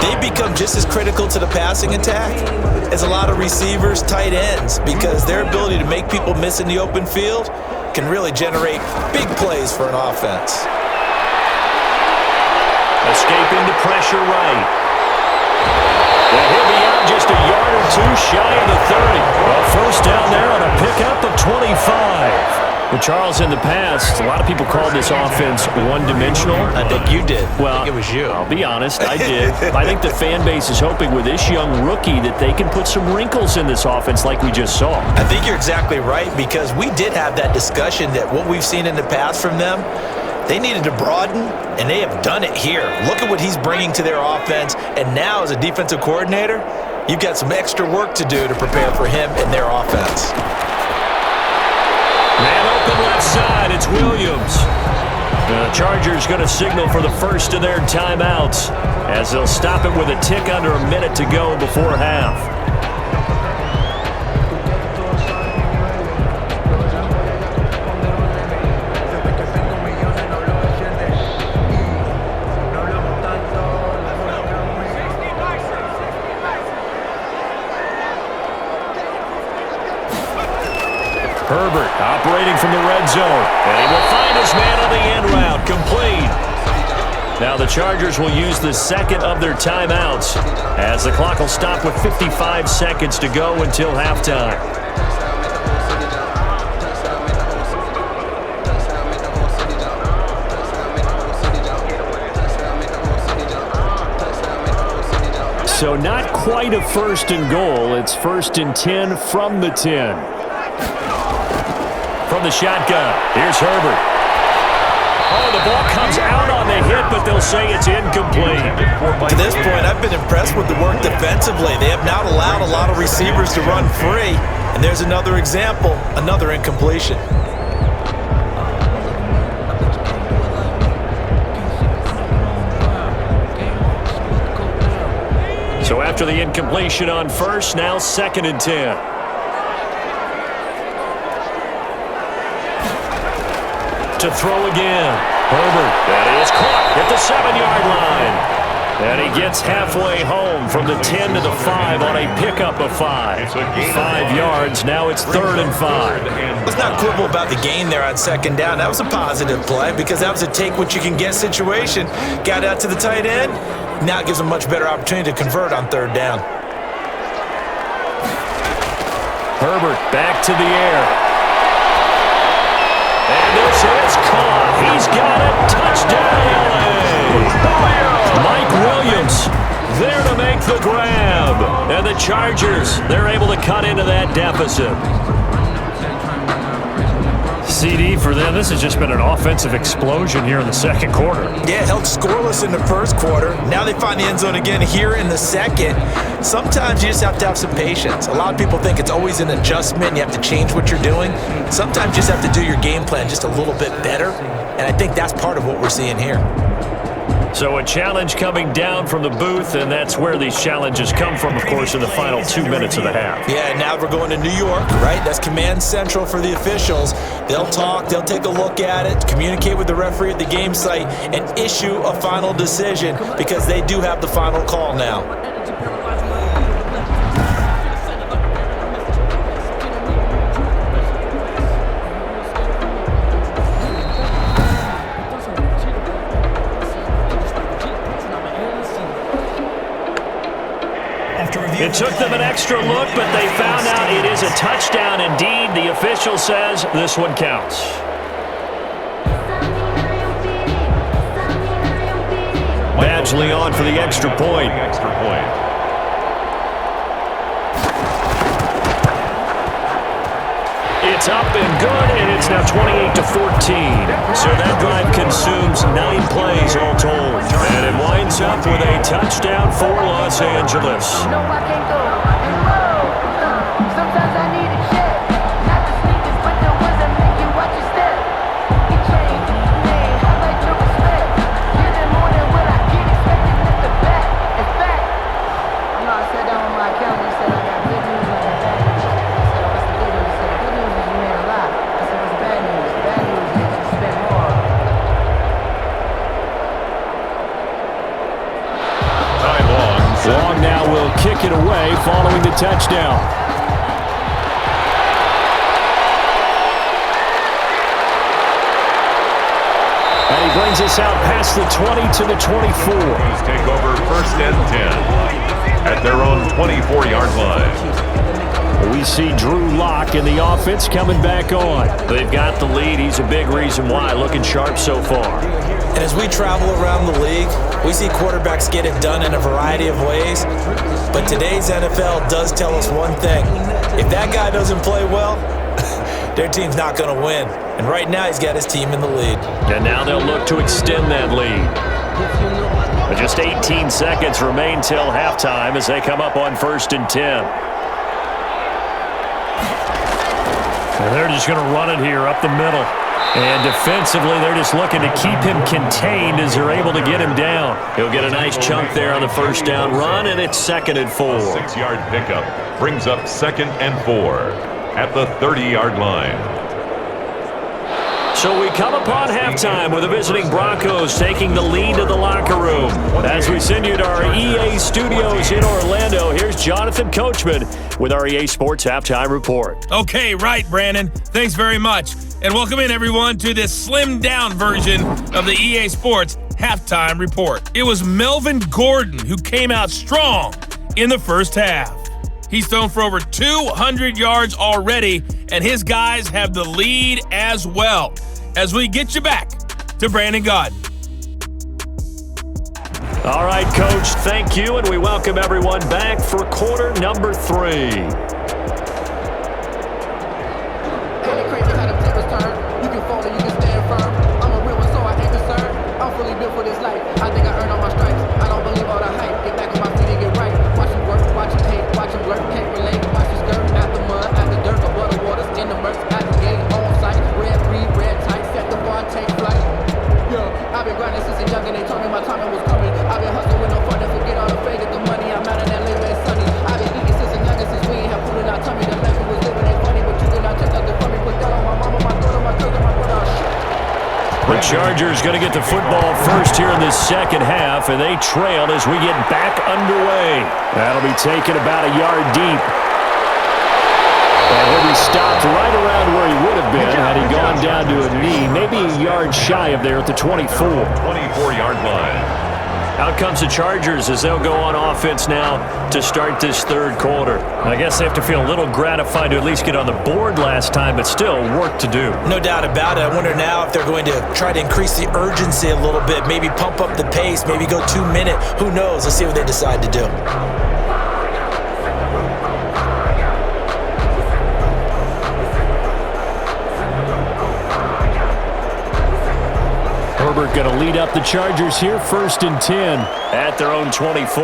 They become just as critical to the passing attack as a lot of receivers, tight ends, because their ability to make people miss in the open field can really generate big plays for an offense. Escaping the pressure right. And he'll be out just a yard or two shy of the 30. A first down there on a pickup of 25. Well, Charles, in the past, a lot of people called this offense one-dimensional. I think you did. Well, I think it was you. I'll be honest, I did. I think the fan base is hoping with this young rookie that they can put some wrinkles in this offense like we just saw. I think you're exactly right, because we did have that discussion that what we've seen in the past from them, they needed to broaden, and they have done it here. Look at what he's bringing to their offense, and now as a defensive coordinator, you've got some extra work to do to prepare for him and their offense. Man open left side, it's Williams. The Chargers going to signal for the first of their timeouts as they'll stop it with a tick under a minute to go before half. Herbert operating from the red zone, and he will find his man on the end route, complete. Now the Chargers will use the second of their timeouts as the clock will stop with 55 seconds to go until halftime. So not quite a first and goal. It's first and 10 from the 10. From the shotgun, here's Herbert. Oh, the ball comes out on the hit, but they'll say it's incomplete. To this point, I've been impressed with the work defensively. They have not allowed a lot of receivers to run free. And there's another example, another incompletion. So after the incompletion on first, now second and 10. To throw again. Herbert. That is caught at the 7-yard line. And he gets halfway home from the 10 to the 5 on a pickup of 5. 5 yards. Now it's 3rd and 5. Let's not quibble about the gain there on second down. That was a positive play because that was a take-what-you-can-get situation. Got out to the tight end. Now it gives them a much better opportunity to convert on 3rd down. Herbert back to the air. And this is caught. He's got it. Touchdown, LA. Mike Williams there to make the grab. And the Chargers, they're able to cut into that deficit. CD for them, this has just been an offensive explosion here in the second quarter. Yeah, held scoreless in the first quarter. Now they find the end zone again here in the second. Sometimes you just have to have some patience. A lot of people think it's always an adjustment. You have to change what you're doing. Sometimes you just have to do your game plan just a little bit better. And I think that's part of what we're seeing here. So a challenge coming down from the booth, and that's where these challenges come from, of course, in the final 2 minutes of the half. Yeah, now we're going to New York, right? That's command central for the officials. They'll talk, they'll take a look at it, communicate with the referee at the game site, and issue a final decision because they do have the final call now. It took them an extra look, but they found out it is a touchdown indeed. The official says this one counts. Badgley on for the extra point. It's up and good, and it's now 28-14. So that drive consumes 9 plays all told. And it winds up with a touchdown for Los Angeles. Sometimes I need a check, not the sneakers, but the ones that make you watch your step. You change, man, I like your respect. Getting more than what I get expected at the back. In fact, I know I sat down with my accountant and said I got good news and I got bad news. I said, what's the good news? He said, the good news is you made a lot. I said, what's the bad news? The bad news is you spent more. Long now will kick it away following the touchdown. And he brings us out past the 20 to the 24. Take over 1st and 10 at their own 24-yard line. We see Drew Lock in the offense coming back on. They've got the lead. He's a big reason why, looking sharp so far. And as we travel around the league, we see quarterbacks get it done in a variety of ways. But today's NFL does tell us one thing. If that guy doesn't play well, their team's not going to win. And right now, he's got his team in the lead. And now they'll look to extend that lead. Just 18 seconds remain till halftime as they come up on 1st and 10. And they're just going to run it here up the middle. And defensively, they're just looking to keep him contained as they're able to get him down. He'll get a nice chunk there on the first down run, and it's 2nd and 4. 6-yard pickup brings up 2nd and 4 at the 30-yard line. So we come upon halftime with the visiting Broncos taking the lead to the locker room. As we send you to our EA studios in Orlando, here's Jonathan Coachman with our EA Sports Halftime Report. Okay, right, Brandon. Thanks very much. And welcome in, everyone, to this slimmed-down version of the EA Sports Halftime Report. It was Melvin Gordon who came out strong in the first half. He's thrown for over 200 yards already, and his guys have the lead as well. As we get you back to Brandon Gaudin. All right, Coach, thank you, and we welcome everyone back for quarter number 3. Ain't it crazy how the tables turn? You can fold and you can stand firm. I'm a real one, so I ain't concerned. I'm fully built for this life. I think I earned all my stripes. I don't believe all the hype. Get back on my feet and get right. Watch him work, watch him hate, watch him lurk, can't relate. Watch his skirt at the mud, at the dirt, above the waters, in the murks, at the gate, on site. Red breed, red tight, set the bar, take flight. Yeah, I've been grinding since a young and they told me my time was coming. I've been hustling with no fun to forget all the fake at the money. I'm out in LA where it's sunny. I've been eating since a young and since we ain't have food in our tummy. The life we was living ain't funny, but you cannot take nothing from me. Put that on my mama, my daughter, my cousin, my brother. The Chargers going to get the football first here in this second half, and they trail as we get back underway. That'll be taken about a yard deep. And he'll be stopped right around where he would have been had he gone down to a knee, maybe a yard shy of there at the 24. 24-yard line. Out comes the Chargers as they'll go on offense now to start this third quarter. I guess they have to feel a little gratified to at least get on the board last time, but still work to do. No doubt about it. I wonder now if they're going to try to increase the urgency a little bit, maybe pump up the pace, maybe go 2-minute. Who knows? Let's see what they decide to do. Herbert going to lead up the Chargers here, 1st and 10 at their own 24.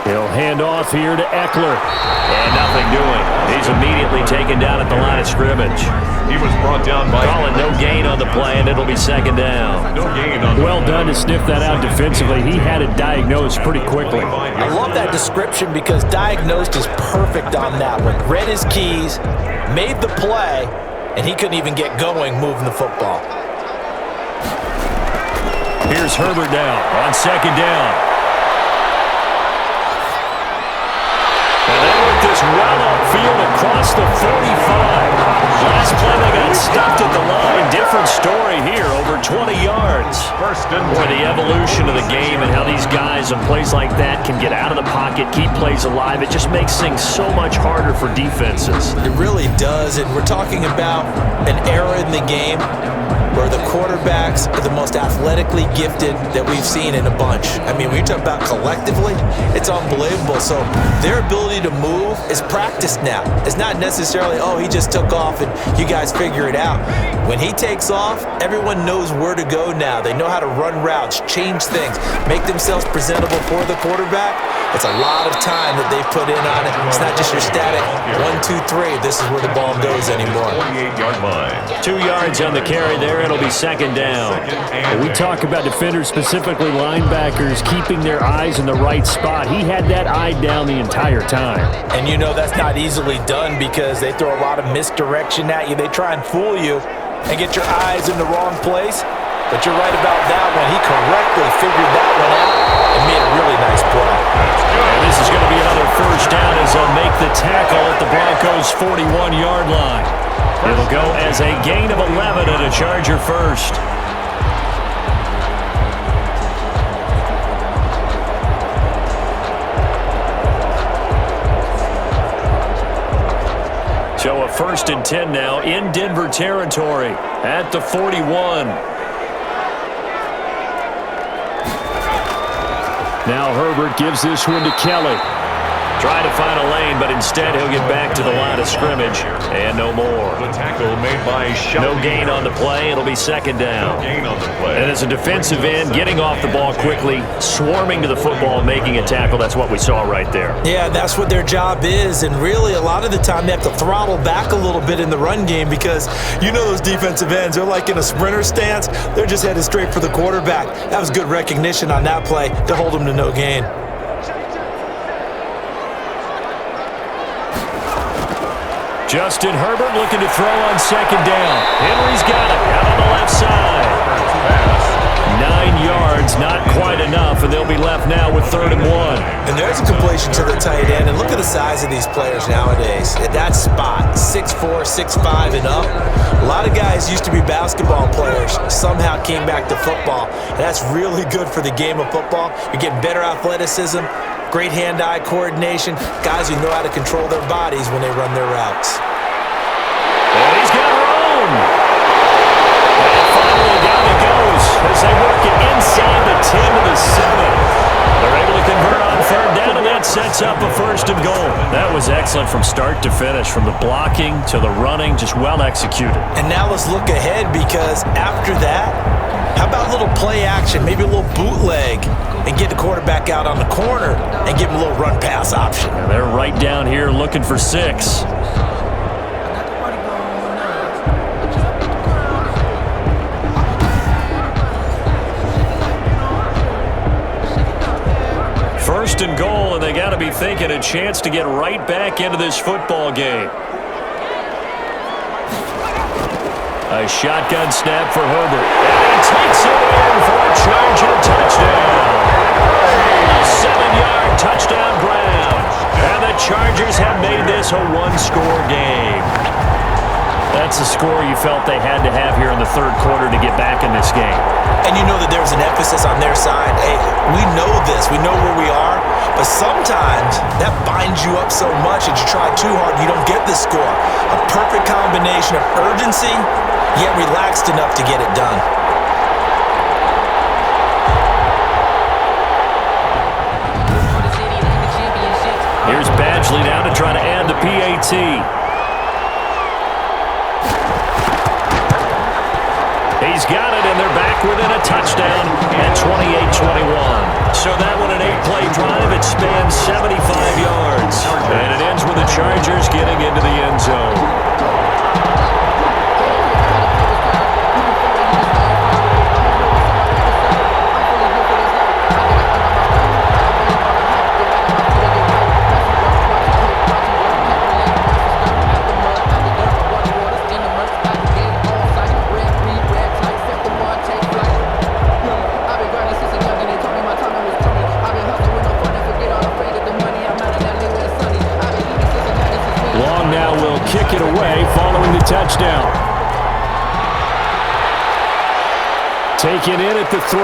He'll hand off here to Eckler. And nothing doing. He's immediately taken down at the line of scrimmage. He was brought down by... Calling no gain on the play, and it'll be 2nd down. No gain on the Well done to sniff that out defensively. He had it diagnosed pretty quickly. I love that description because diagnosed is perfect on that one. Read his keys, made the play, and he couldn't even get going moving the football. Here's Herbert down on 2nd down. And they work this well upfield across the 45. Last play they got stopped at the line. Different story here, over 20 yards. Boy, the evolution of the game and how these guys in plays like that can get out of the pocket, keep plays alive. It just makes things so much harder for defenses. It really does, and we're talking about an era in the game where the quarterbacks are the most athletically gifted that we've seen in a bunch. I mean, when you talk about collectively, it's unbelievable. So their ability to move is practiced now. It's not necessarily, oh, he just took off and you guys figure it out. When he takes off, everyone knows where to go now. They know how to run routes, change things, make themselves presentable for the quarterback. It's a lot of time that they've put in on it. It's not just your static 1, 2, 3. This is where the ball goes anymore. 28-yard line. 2 yards on the carry there. It'll be 2nd down. And we talk about defenders, specifically linebackers, keeping their eyes in the right spot. He had that eye down the entire time. And you know that's not easily done because they throw a lot of misdirection at you. They try and fool you and get your eyes in the wrong place. But you're right about that one. He correctly figured that one out and made a really nice play. And this is going to be another first down as they'll make the tackle at the Broncos' 41-yard line. It'll go as a gain of 11 and a Charger first. So a 1st and 10 now in Denver territory at the 41. Now Herbert gives this one to Kelly. Trying to find a lane, but instead he'll get back to the line of scrimmage, and no more. The tackle made by No gain on the play. It'll be second down. No gain on the play. And as a defensive end, getting off the ball quickly, swarming to the football, making a tackle, that's what we saw right there. Yeah, that's what their job is, and really a lot of the time they have to throttle back a little bit in the run game because you know those defensive ends, they're like in a sprinter stance. They're just headed straight for the quarterback. That was good recognition on that play to hold them to no gain. Justin Herbert looking to throw on second down. Henry's got it out on the left side. 9 yards, not quite enough, and they'll be left now with 3rd and 1. And there's a completion to the tight end, and look at the size of these players nowadays. At that spot, 6'4", 6'5", and up. A lot of guys used to be basketball players, somehow came back to football, and that's really good for the game of football. You're getting better athleticism, great hand-eye coordination, guys who know how to control their bodies when they run their routes. And he's got room. And finally down he goes as they work it inside the 10 to the 7. They're able to convert on 3rd down, and that sets up a 1st and goal. That was excellent from start to finish, from the blocking to the running, just well executed. And now let's look ahead, because after that, how about a little play action, maybe a little bootleg, and get the quarterback out on the corner and give him a little run-pass option. And they're right down here looking for 6. First and goal, and they got to be thinking a chance to get right back into this football game. A shotgun snap for Herbert. And he takes it in for a Charger touchdown. A 7-yard touchdown grab. And the Chargers have made this a one-score game. That's the score you felt they had to have here in the 3rd quarter to get back in this game. And you know that there's an emphasis on their side. Hey, we know this. We know where we are. But sometimes that binds you up so much that you try too hard, you don't get the score. A perfect combination of urgency, yet relaxed enough to get it done. Here's Badgley now to try to add the PAT. He's got it, and they're back within a touchdown at 28-21. So that one an 8-play drive. It spans 75 yards. And it ends with the Chargers getting into the end zone. Kick it away following the touchdown. Taken in at the 3.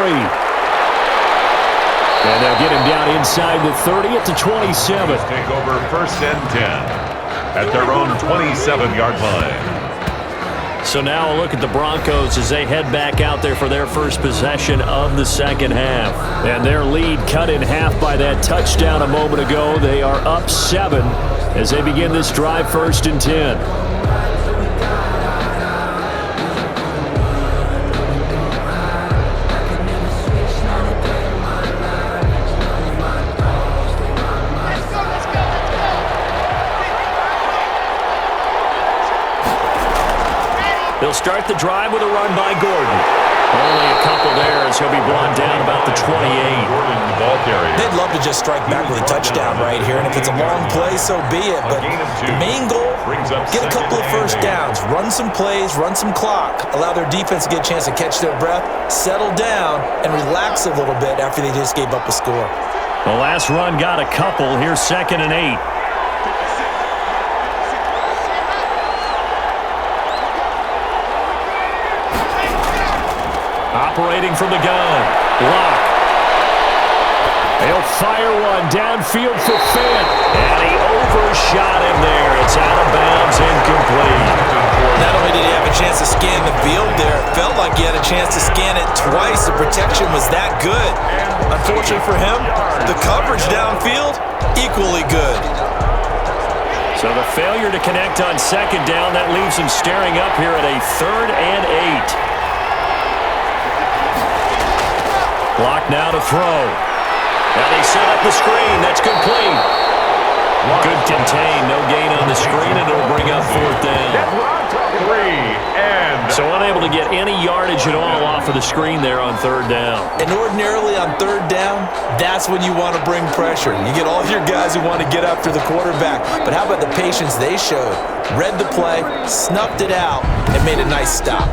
And they'll get him down inside the 30 at the 27. Take over 1st and 10 at their own 27-yard line. So now a look at the Broncos as they head back out there for their first possession of the second half. And their lead cut in half by that touchdown a moment ago. They are up 7 as they begin this drive, 1st and 10. They'll start the drive with a run by Gordon. Only a couple there as he'll be brought down about the 28. They'd love to just strike back with a touchdown right here, and if it's a long play, so be it. But the main goal, get a couple of 1st downs, run some plays, run some clock, allow their defense to get a chance to catch their breath, settle down, and relax a little bit after they just gave up a score. The last run got a couple. Here's 2nd and 8. Operating from the gun. Lock. They'll fire one downfield for Finn. And he overshot him there. It's out of bounds, incomplete. Not only did he have a chance to scan the field there, it felt like he had a chance to scan it twice. The protection was that good. Unfortunately for him, the coverage downfield, equally good. So the failure to connect on second down, that leaves him staring up here at a 3rd and 8. Block now to throw. Now they set up the screen. That's complete. Good contain. No gain on the screen, and it'll bring up 4th down. 3 and So unable to get any yardage at all off of the screen there on 3rd down. And ordinarily on 3rd down, that's when you want to bring pressure. You get all your guys who want to get after the quarterback. But how about the patience they showed? Read the play, snuffed it out, and made a nice stop.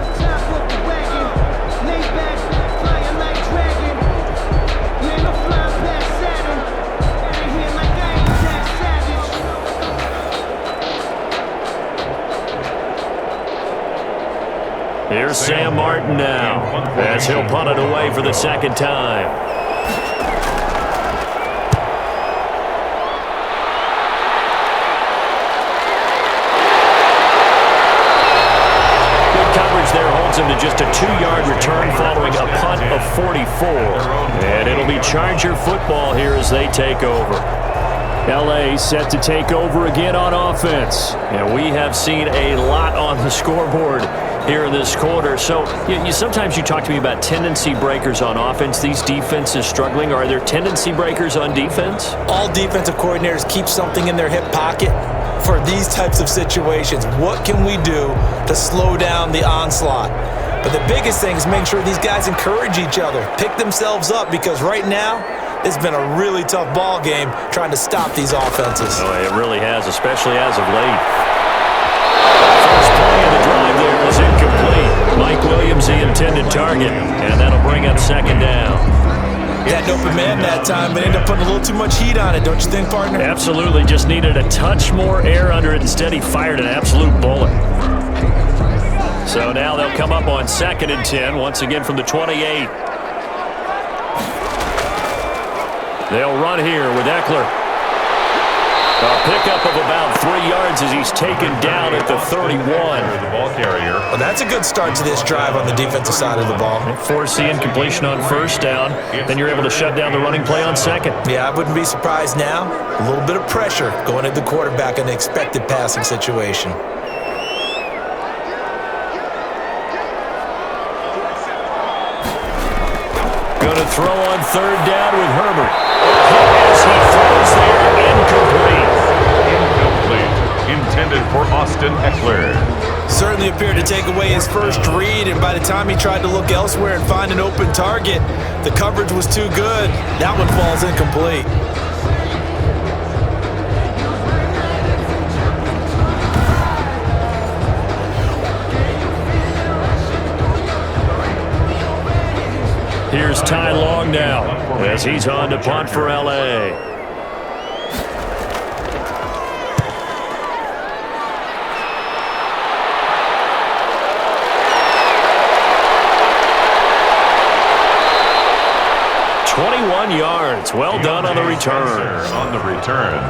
Here's Sam Martin now, as he'll punt it away for the 2nd time. Good coverage there holds him to just a 2-yard return following a punt of 44. And it'll be Charger football here as they take over. LA set to take over again on offense. And we have seen a lot on the scoreboard here in this quarter. So sometimes you talk to me about tendency breakers on offense. These defenses struggling. Are there tendency breakers on defense? All defensive coordinators keep something in their hip pocket for these types of situations. What can we do to slow down the onslaught? But the biggest thing is make sure these guys encourage each other, pick themselves up, because right now it's been a really tough ball game trying to stop these offenses. Oh, it really has, especially as of late. First play of the drive there is incomplete. Mike Williams, the intended target, and that'll bring up 2nd down. He had an open man that time, but ended up putting a little too much heat on it, don't you think, partner? Absolutely, just needed a touch more air under it. Instead, he fired an absolute bullet. So now they'll come up on 2nd and 10, once again from the 28. They'll run here with Eckler. A pickup of about 3 yards as he's taken down at the 31. The ball carrier. Well, that's a good start to this drive on the defensive side of the ball. Force the incompletion on 1st down. Then you're able to shut down the running play on 2nd. Yeah, I wouldn't be surprised now. A little bit of pressure going at the quarterback in an expected passing situation. Going to throw on 3rd down with Herbert. As he throws there, incomplete. Intended for Austin Eckler. Certainly appeared to take away his first read, and by the time he tried to look elsewhere and find an open target, the coverage was too good. That one falls incomplete. Here's Ty Long now as he's on to punt for LA. Yards. Well done on the return. On the return,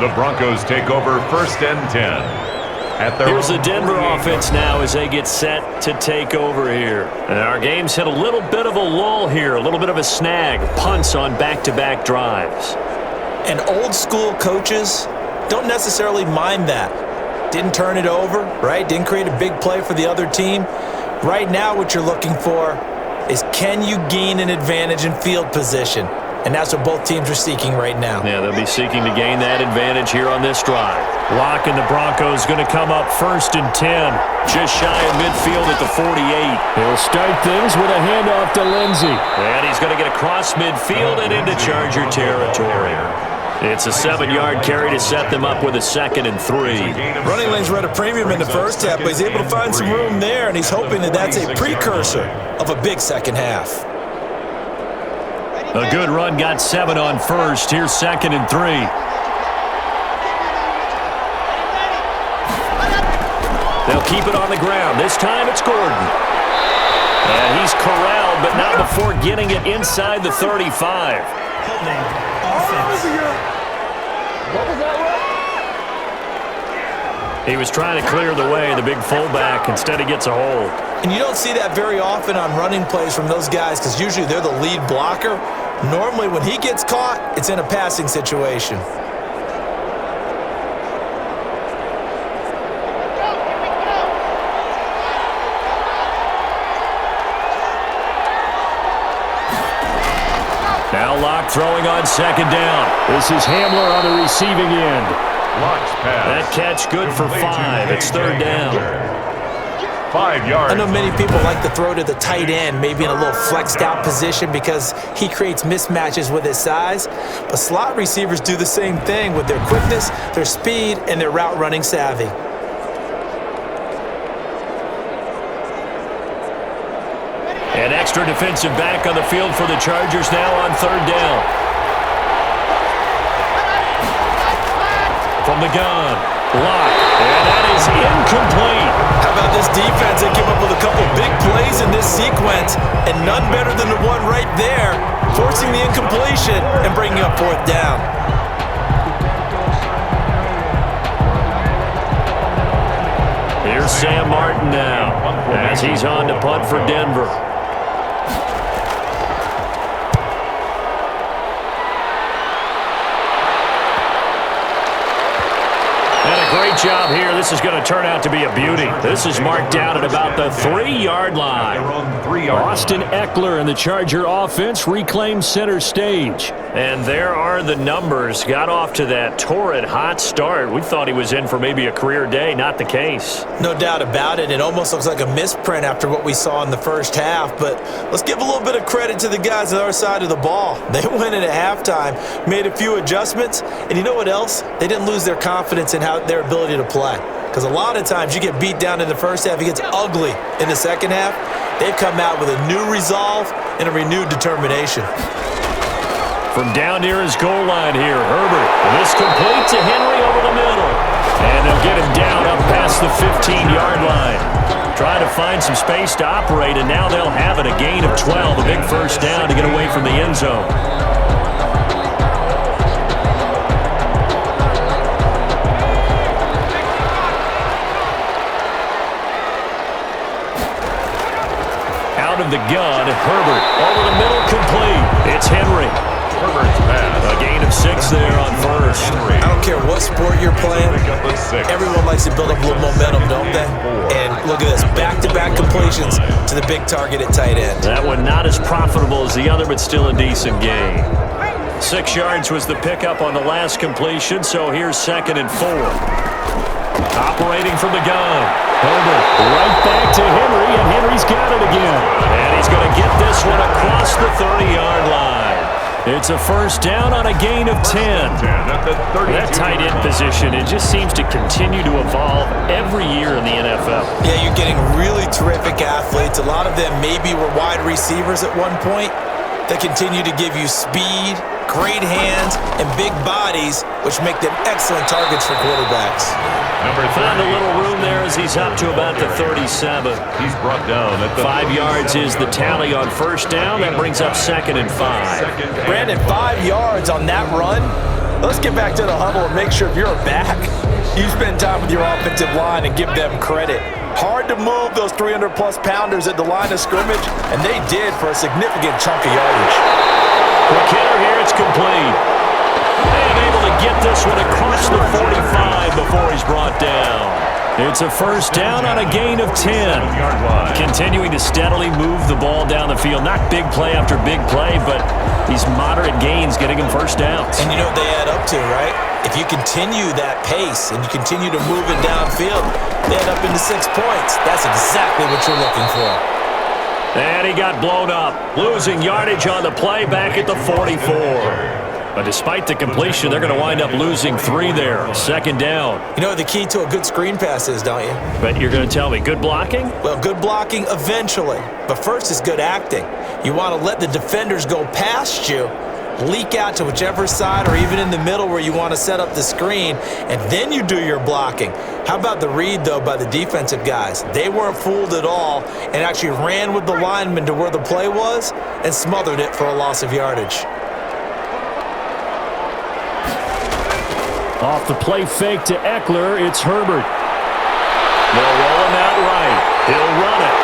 the Broncos take over 1st and 10. Here's the Denver offense now as they get set to take over here. And our game's hit a little bit of a lull here, a little bit of a snag. Punts on back-to-back drives. And old school coaches don't necessarily mind that. Didn't turn it over, right? Didn't create a big play for the other team. Right now what you're looking for is, can you gain an advantage in field position? And that's what both teams are seeking right now. Yeah, they'll be seeking to gain that advantage here on this drive. Locke and the Broncos going to come up 1st and 10. Just shy of midfield at the 48. He'll start things with a handoff to Lindsey. And he's going to get across midfield and into Charger territory. It's a 7-yard carry to set them up with a 2nd and 3. Running lanes were at a premium in the first half, but he's able to find some room there, and he's hoping that that's a precursor of a big second half. A good run got 7 on 1st. Here's 2nd and 3. They'll keep it on the ground. This time it's Gordon. And he's corralled, but not before getting it inside the 35. He was trying to clear the way, the big fullback. Instead, he gets a hold. And you don't see that very often on running plays from those guys because usually they're the lead blocker. Normally, when he gets caught, it's in a passing situation. throwing on second down. This is Hamler on the receiving end. That catch good for 5. It's third down. 5 yards. I know many people like to throw to the tight end, maybe in a little flexed out position because he creates mismatches with his size. But slot receivers do the same thing with their quickness, their speed, and their route running savvy. An extra defensive back on the field for the Chargers now on third down. From the gun, block, and that is incomplete. How about this defense? They came up with a couple big plays in this sequence, and none better than the one right there, forcing the incompletion and bringing up fourth down. Here's Sam Martin now, as he's on to punt for Denver. Great job here. This is going to turn out to be a beauty. This is marked down at about the 3-yard line. Austin Eckler and the Charger offense reclaimed center stage. And there are the numbers. Got off to that torrid hot start. We thought he was in for maybe a career day. Not the case. No doubt about it. It almost looks like a misprint after what we saw in the first half. But let's give a little bit of credit to the guys on our side of the ball. They went in at halftime, made a few adjustments, and you know what else? They didn't lose their confidence in their ability to play. Because a lot of times you get beat down in the first half, it gets ugly in the second half. They've come out with a new resolve and a renewed determination. From down near his goal line here, Herbert. This complete to Henry over the middle. And they'll get him down up past the 15-yard line. Trying to find some space to operate, and now they'll have it. A gain of 12, a big first down to get away from the end zone. Out of the gun, Herbert over the middle, complete. It's Henry. Herbert's pass. A gain of 6 there on first. I don't care what sport you're playing. Everyone likes to build up a little momentum, don't they? And look at this, back-to-back completions to the big target at tight end. That one not as profitable as the other, but still a decent gain. 6 yards was the pickup on the last completion, so here's 2nd and 4. Operating from the gun. Herbert right back to Henry, and Henry's got it again. And he's going to get this one across the 30-yard line. It's a first down on a gain of 10. That tight end position, it just seems to continue to evolve every year in the NFL. Yeah, you're getting really terrific athletes. A lot of them maybe were wide receivers at one point. They continue to give you speed, great hands, and big bodies, which make them excellent targets for quarterbacks. Found a little room there as he's up to about the 37. He's brought down at the 5 yards is the tally on first down. That brings up 2nd and 5. Brandon, 5 yards on that run. Let's get back to the huddle and make sure if you're back, you spend time with your offensive line and give them credit. Hard to move those 300-plus pounders at the line of scrimmage, and they did for a significant chunk of yardage. McKinnon here, it's complete. And able to get this one across the 45 before he's brought down. It's a first down on a gain of 10. Continuing to steadily move the ball down the field. Not big play after big play, but these moderate gains getting him first downs. And you know what they add up to, right? If you continue that pace and you continue to move it downfield, they add up into 6 points. That's exactly what you're looking for. And he got blown up. Losing yardage on the play back at the 44. But despite the completion, they're going to wind up losing 3 there. 2nd down. You know what the key to a good screen pass is, don't you? But you're going to tell me, good blocking? Well, good blocking eventually. But first is good acting. You want to let the defenders go past you, leak out to whichever side or even in the middle where you want to set up the screen, and then you do your blocking. How about the read, though, by the defensive guys? They weren't fooled at all and actually ran with the lineman to where the play was and smothered it for a loss of yardage. Off the play fake to Eckler, it's Herbert. They'll roll him out right. He'll run it.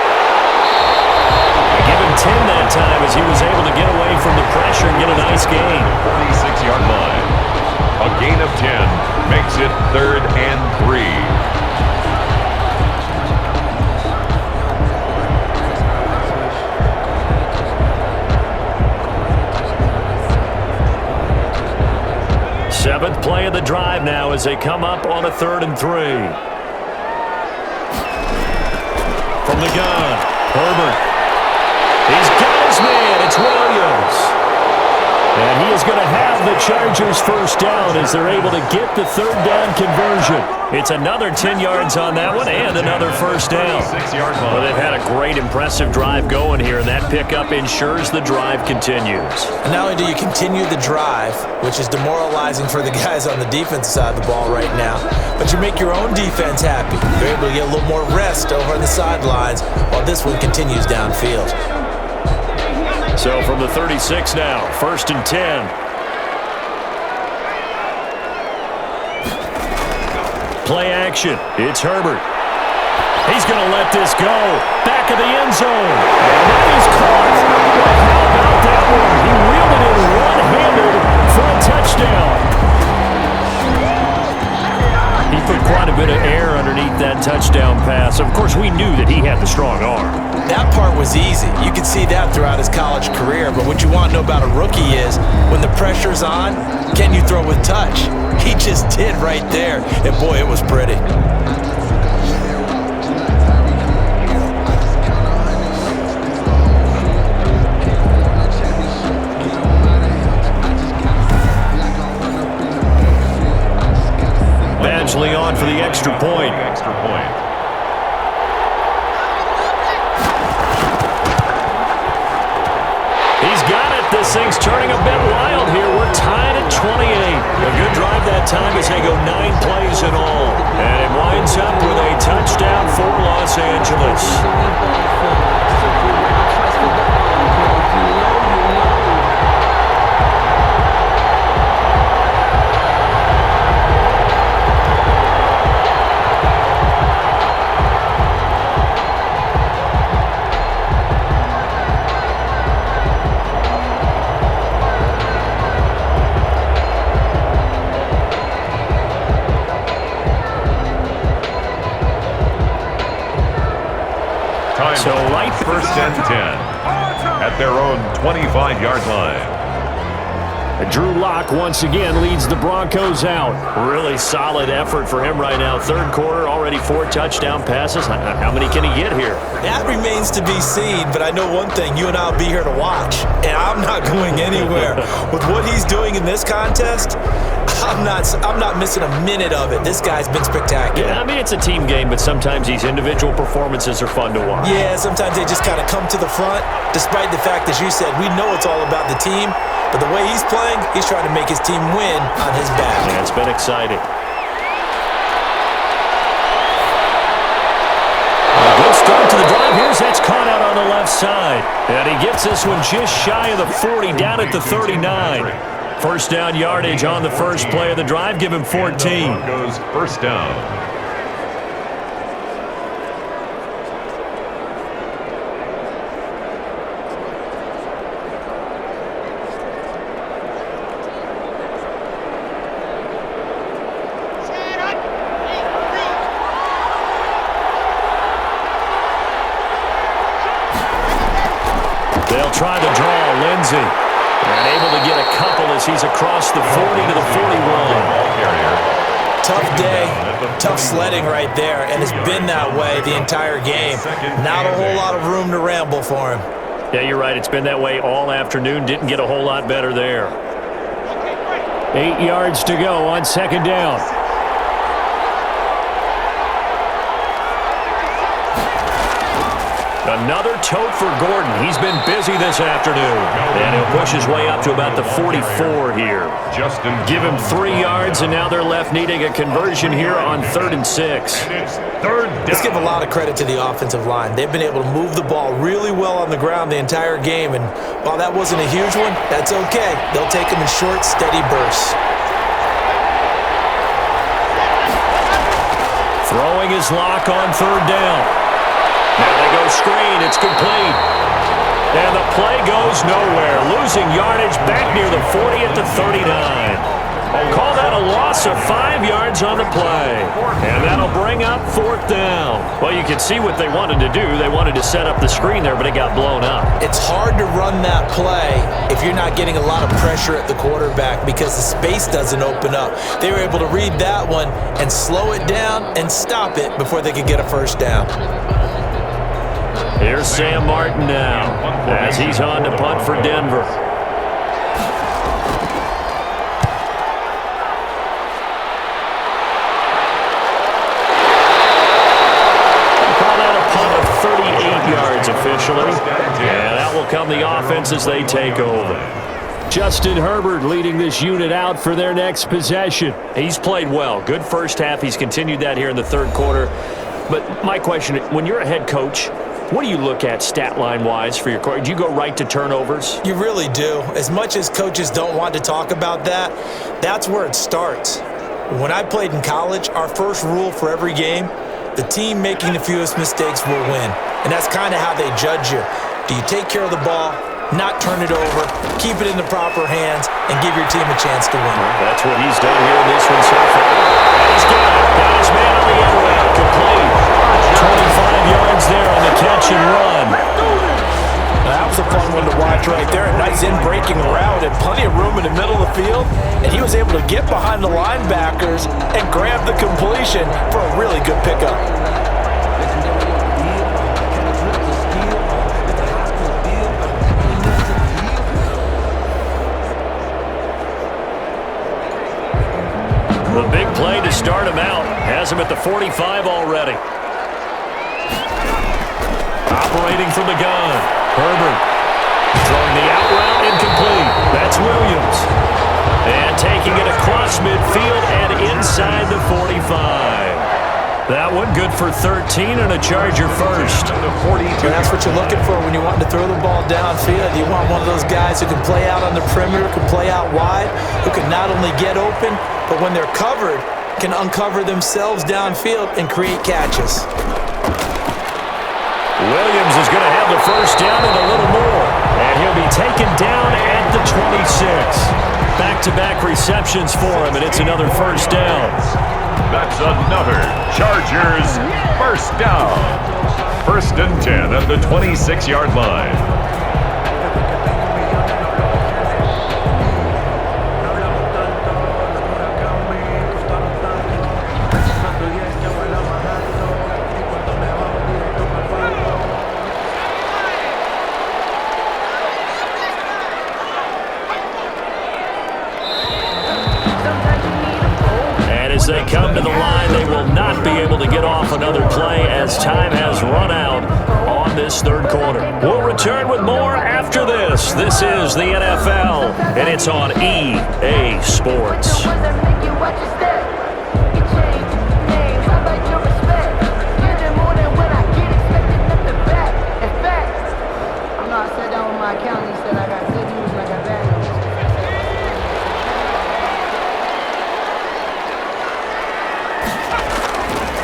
They give him 10 that time as he was able to get away from the pressure and get a nice gain. 46-yard line. A gain of 10 makes it 3rd and 3. Seventh play of the drive now as they come up on a 3rd and 3. From the gun, Herbert. He's got his man. It's Williams. And he is going to have the Chargers first down as they're able to get the 3rd down conversion. It's another 10 yards on that one and another first down. Well, they've had a great, impressive drive going here, and that pickup ensures the drive continues. And not only do you continue the drive, which is demoralizing for the guys on the defensive side of the ball right now, but you make your own defense happy. You're able to get a little more rest over on the sidelines while this one continues downfield. So from the 36 now, 1st and 10. Play action. It's Herbert. He's going to let this go. Back of the end zone. And that is caught. Well, how about that one? He reeled it in one-handed for a touchdown. He put quite a bit of air underneath that touchdown pass. Of course, we knew that he had the strong arm. That part was easy. You could see that throughout his college career. But what you want to know about a rookie is when the pressure's on, can you throw with touch? He just did right there. And boy, it was pretty. Badgley on for the extra point. He's got it. This thing's turning a bit wild here. We're tied at 28. A good drive that time as they go 9 plays in all. And it winds up with a touchdown for Los Angeles. So right 1st and 10 at their own 25-yard line. Drew Lock once again leads the Broncos out. Really solid effort for him right now. 3rd quarter, already 4 touchdown passes. How many can he get here? That remains to be seen, but I know one thing. You and I will be here to watch, and I'm not going anywhere. With what he's doing in this contest, I'm not missing a minute of it. This guy's been spectacular. Yeah, I mean, it's a team game, but sometimes these individual performances are fun to watch. Yeah, sometimes they just kind of come to the front, despite the fact, as you said, we know it's all about the team, but the way he's playing, he's trying to make his team win on his back. Yeah, it's been exciting. A good start to the drive. Here's that's caught out on the left side. And he gets this one just shy of the 40, down at the 39. First down yardage on the first play of the drive. Give him 14. Broncos first down. They'll try the draw. Lindsey. And able to get a couple as he's across the 40 to the 41. Tough day, tough sledding right there, and it's been that way the entire game. Not a whole lot of room to ramble for him. Yeah, you're right. It's been that way all afternoon. Didn't get a whole lot better there. 8 yards to go on 2nd down. Another tote for Gordon. He's been busy this afternoon. And he'll push his way up to about the 44 here. Give him 3 yards, and now they're left needing a conversion here on 3rd and 6. Let's give a lot of credit to the offensive line. They've been able to move the ball really well on the ground the entire game, and while that wasn't a huge one, that's okay. They'll take them in short, steady bursts. Throwing his lock on 3rd down. Now they go screen. It's complete. And the play goes nowhere. Losing yardage back near the 40 at the 39. Call that got a loss of 5 yards on the play. And that'll bring up 4th down. Well, you can see what they wanted to do. They wanted to set up the screen there, but it got blown up. It's hard to run that play if you're not getting a lot of pressure at the quarterback because the space doesn't open up. They were able to read that one and slow it down and stop it before they could get a first down. Here's Sam Martin now as he's on to punt for Denver. Officially, and that will come the offense as they take over. Justin Herbert leading this unit out for their next possession. He's played well. Good first half. He's continued that here in the third quarter. But my question, when you're a head coach, what do you look at stat line-wise for your quarterback? Do you go right to turnovers? You really do. As much as coaches don't want to talk about that, that's where it starts. When I played in college, our first rule for every game, the team making the fewest mistakes will win. And that's kind of how they judge you. Do you take care of the ball, not turn it over, keep it in the proper hands, and give your team a chance to win? That's what he's done here in this one so far. And he's got it. Got his man on the end route. Complete. 25 yards there on the catch and run. That was a fun one to watch right there. A nice in-breaking route and plenty of room in the middle of the field. And he was able to get behind the linebackers and grab the completion for a really good pickup. The big play to start him out. Has him at the 45 already. Operating from the gun. Herbert throwing the out route incomplete. That's Williams. And taking it across midfield and inside the 45. That one good for 13 and a Charger first. And that's what you're looking for when you want to throw the ball downfield. You want one of those guys who can play out on the perimeter, can play out wide, who can not only get open, but when they're covered, can uncover themselves downfield and create catches. Williams is going to have the first down and a little more. And he'll be taken down at the 26. Back-to-back receptions for him, and it's another first down. That's another Chargers first down. 1st and 10 at the 26-yard line. As they come to the line, they will not be able to get off another play as time has run out on this third quarter. We'll return with more after this. This is the NFL, and it's on EA Sports.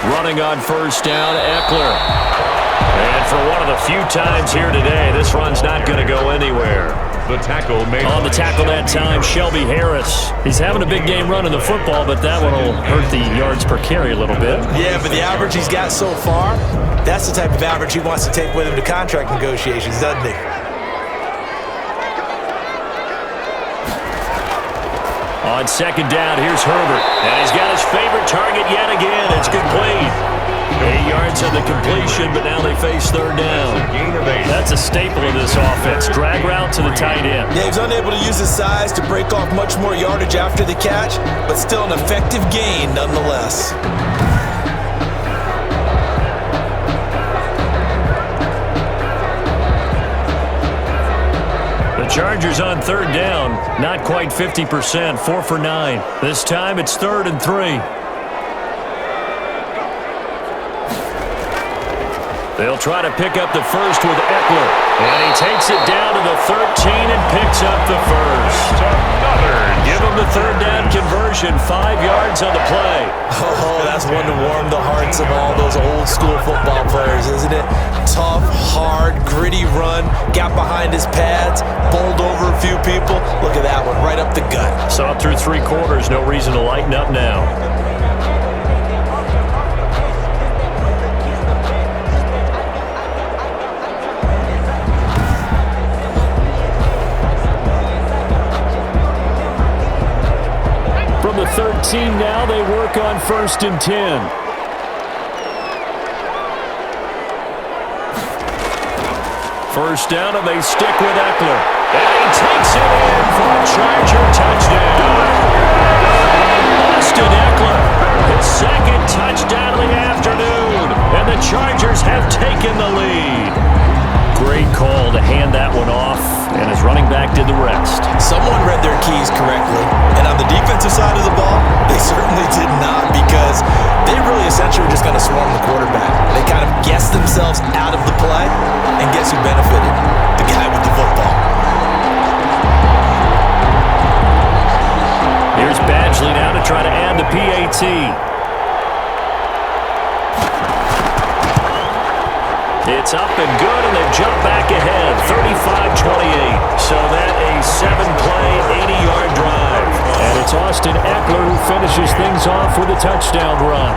Running on first down, Eckler. And for one of the few times here today, this run's not going to go anywhere. The tackle made on the tackle that time, Shelby Harris. He's having a big game running the football, but that one will hurt the yards per carry a little bit. Yeah, but the average he's got so far, that's the type of average he wants to take with him to contract negotiations, doesn't he? On second down, here's Herbert. And he's got his favorite target yet again. It's complete. 8 yards on the completion, but now they face third down. That's a staple of this offense. Drag route to the tight end. Yeah, he was unable to use his size to break off much more yardage after the catch, but still an effective gain nonetheless. Chargers on third down, not quite 50%, 4 for 9. This time it's 3rd and 3. They'll try to pick up the first with Eckler. And he takes it down to the 13 and picks up the first. Give him the third down conversion, 5 yards on the play. Oh, that's one to warm the hearts of all those old school football players, isn't it? Tough, hard, gritty run, got behind his pads, bowled over a few people. Look at that one, right up the gut. Saw it through 3 quarters, no reason to lighten up now. From the 13 now, they work on 1st and 10. First down, and they stick with Eckler. And he takes it in for a Charger touchdown. Austin Eckler, his 2nd touchdown of the afternoon. And the Chargers have taken the lead. Great call to hand that one off, and his running back did the rest. Someone read their keys correctly, and on the defensive side of the ball, they certainly did not, because they really essentially were just going to swarm the quarterback. They kind of guessed themselves out of the play, and guess who benefited? The guy with the football. Here's Badgley now to try to add the PAT. It's up and good, and they've jumped back ahead, 35-28. So that a 7-play, 80-yard drive. And it's Austin Eckler who finishes things off with a touchdown run.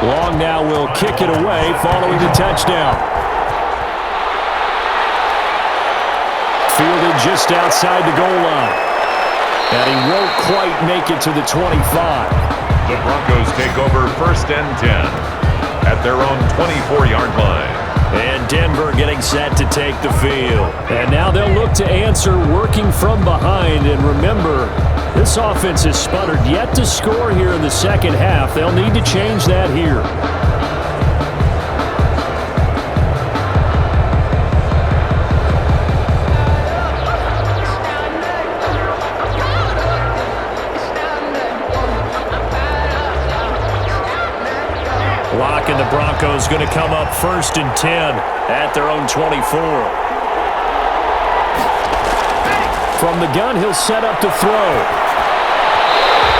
Long now will kick it away following the touchdown. Fielded just outside the goal line. And he won't quite make it to the 25. The Broncos take over 1st and 10 at their own 24-yard line. And Denver getting set to take the field. And now they'll look to answer working from behind. And remember, this offense has sputtered yet to score here in the second half. They'll need to change that here. Block, and the Broncos going to come up 1st and 10 at their own 24. From the gun, he'll set up to throw.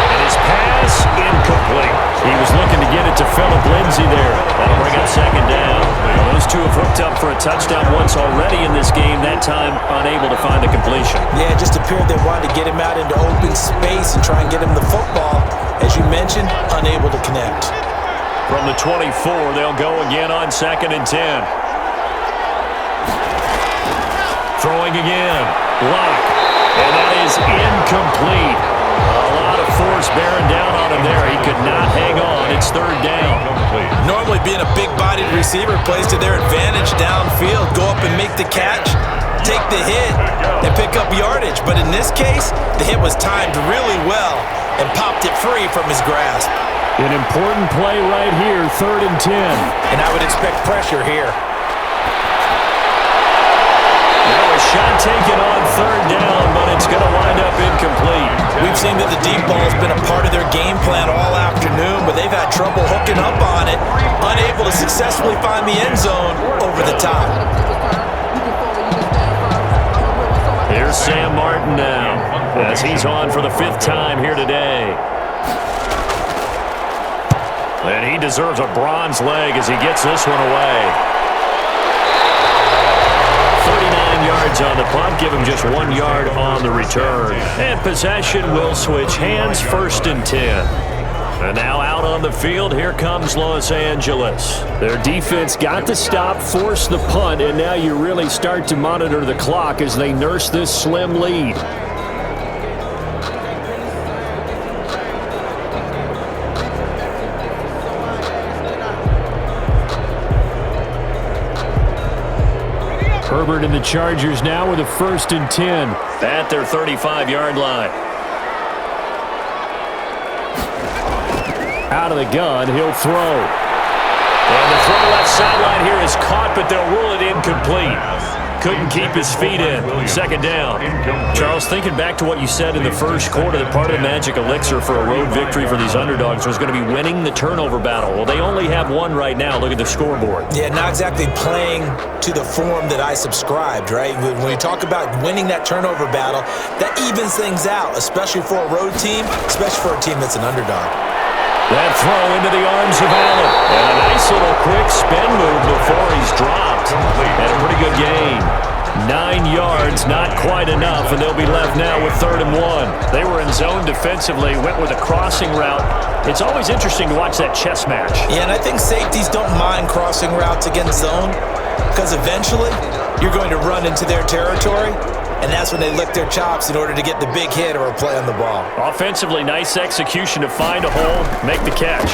And his pass incomplete. He was looking to get it to Phillip Lindsay there. That'll bring up 2nd down. Well, those two have hooked up for a touchdown once already in this game, that time unable to find a completion. Yeah, it just appeared they wanted to get him out into open space and try and get him the football. As you mentioned, unable to connect. From the 24, they'll go again on 2nd and 10. Throwing again. Block. And that is incomplete. A lot of force bearing down on him there. He could not hang on. It's 3rd down. Normally being a big-bodied receiver plays to their advantage downfield. Go up and make the catch, take the hit, and pick up yardage. But in this case, the hit was timed really well and popped it free from his grasp. An important play right here, 3rd and 10. And I would expect pressure here. Now a shot taken on 3rd down, but it's going to wind up incomplete. We've seen that the deep ball has been a part of their game plan all afternoon, but they've had trouble hooking up on it, unable to successfully find the end zone over the top. Here's Sam Martin now, as he's on for the 5th time here today. And he deserves a bronze leg as he gets this one away. 39 yards on the punt, give him just 1 yard on the return. And possession will switch hands, 1st and 10. And now out on the field, here comes Los Angeles. Their defense got the stop, forced the punt, and now you really start to monitor the clock as they nurse this slim lead. Herbert and the Chargers now with a 1st and 10 at their 35-yard line. Out of the gun, he'll throw. And the throw left sideline here is caught, but they'll rule it incomplete. Couldn't keep his feet in. 2nd down. Charles, thinking back to what you said in the first quarter, that part of the magic elixir for a road victory for these underdogs was going to be winning the turnover battle. Well, they only have one right now. Look at the scoreboard. Yeah, not exactly playing to the form that I subscribed, right? When you talk about winning that turnover battle, that evens things out, especially for a road team, especially for a team that's an underdog. That throw into the arms of Allen. And a nice little quick spin move before he's dropped. And a pretty good gain. 9 yards, not quite enough, and they'll be left now with 3rd and 1. They were in zone defensively, went with a crossing route. It's always interesting to watch that chess match. Yeah, and I think safeties don't mind crossing routes against zone because eventually you're going to run into their territory. And that's when they lick their chops in order to get the big hit or a play on the ball. Offensively, nice execution to find a hole, make the catch.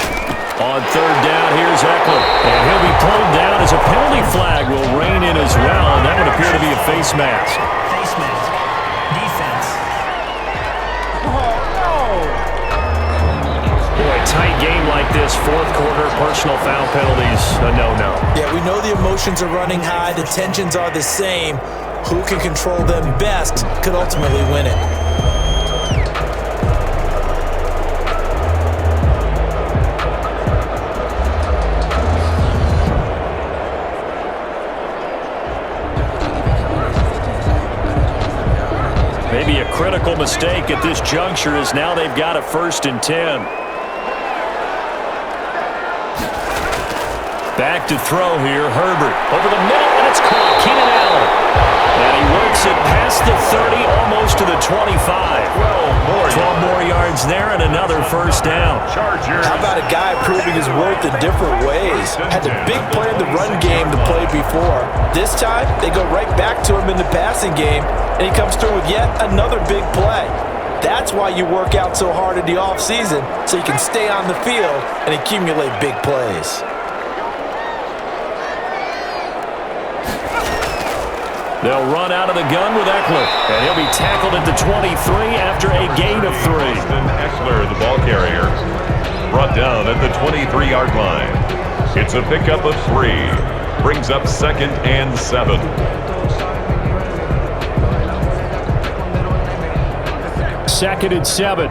On 3rd down, here's Eckler. And he'll be pulled down as a penalty flag will rein in as well, and that would appear to be a face mask. Face mask. Defense. Boy, tight game like this, 4th quarter, personal foul penalties, a no-no. Yeah, we know the emotions are running high, the tensions are the same. Who can control them best could ultimately win it. Maybe a critical mistake at this juncture as now they've got a 1st and 10. Back to throw here, Herbert. Over the middle, and it's caught. Keenan Allen. And he works it past the 30, almost to the 25. 12 more yards there and another 1st down. How about a guy proving his worth in different ways? Had the big play in the run game to play before. This time, they go right back to him in the passing game, and he comes through with yet another big play. That's why you work out so hard in the offseason, so you can stay on the field and accumulate big plays. They'll run out of the gun with Eckler, and he'll be tackled at the 23 after a gain of 3. Eckler, the ball carrier, brought down at the 23-yard line. It's a pickup of 3. Brings up 2nd and 7. Second and 7.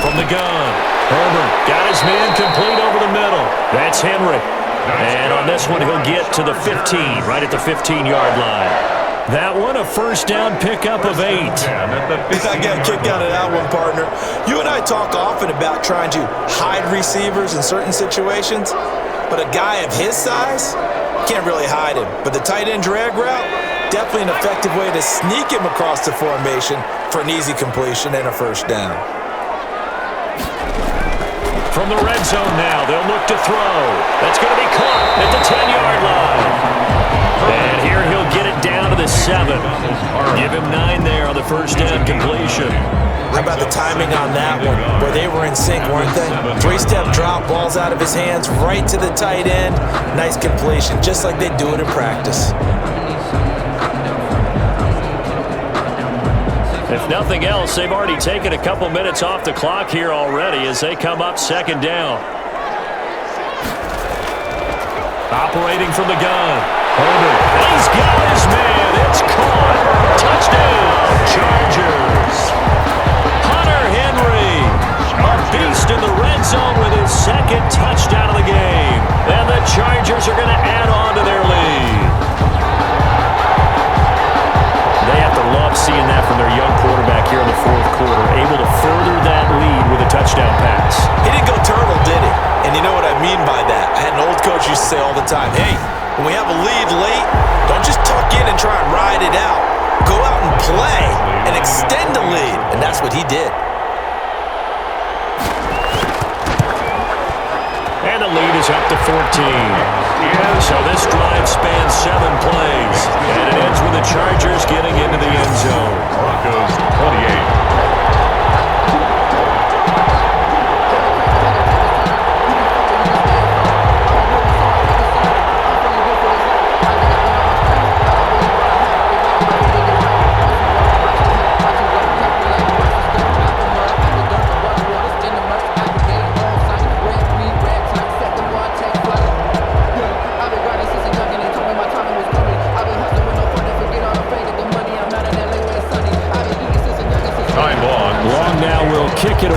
From the gun. Herbert got his man complete over the middle. That's Henry. And on this one, he'll get to the 15, right at the 15-yard line. That one, a 1st down pickup of 8. I got a kick out of that one, partner. You and I talk often about trying to hide receivers in certain situations, but a guy of his size can't really hide him. But the tight end drag route, definitely an effective way to sneak him across the formation for an easy completion and a 1st down. From the red zone now, they'll look to throw. That's going to be caught at the 10-yard line. And here he'll get it down to the 7. Give him 9 there on the 1st down completion. How about the timing on that one? Where they were in sync, weren't they? 3-step drop, balls out of his hands, right to the tight end. Nice completion, just like they do it in practice. If nothing else, they've already taken a couple minutes off the clock here already as they come up 2nd down. Operating from the gun. Herbert. He's got his man. It's caught. Touchdown, Chargers. Hunter Henry. A beast in the red zone with his 2nd touchdown of the game. And the Chargers are going to add on to their lead. They have to love seeing that from their young quarterback here in the 4th quarter, able to further that lead with a touchdown pass. He didn't go turtle, did he? And you know what I mean by that. I had an old coach used to say all the time, hey, when we have a lead late, don't just tuck in and try and ride it out. Go out and play and extend the lead. And that's what he did. And the lead is up to 14. So this drive spans 7 plays. And it ends with the Chargers getting into the end zone. Broncos 28.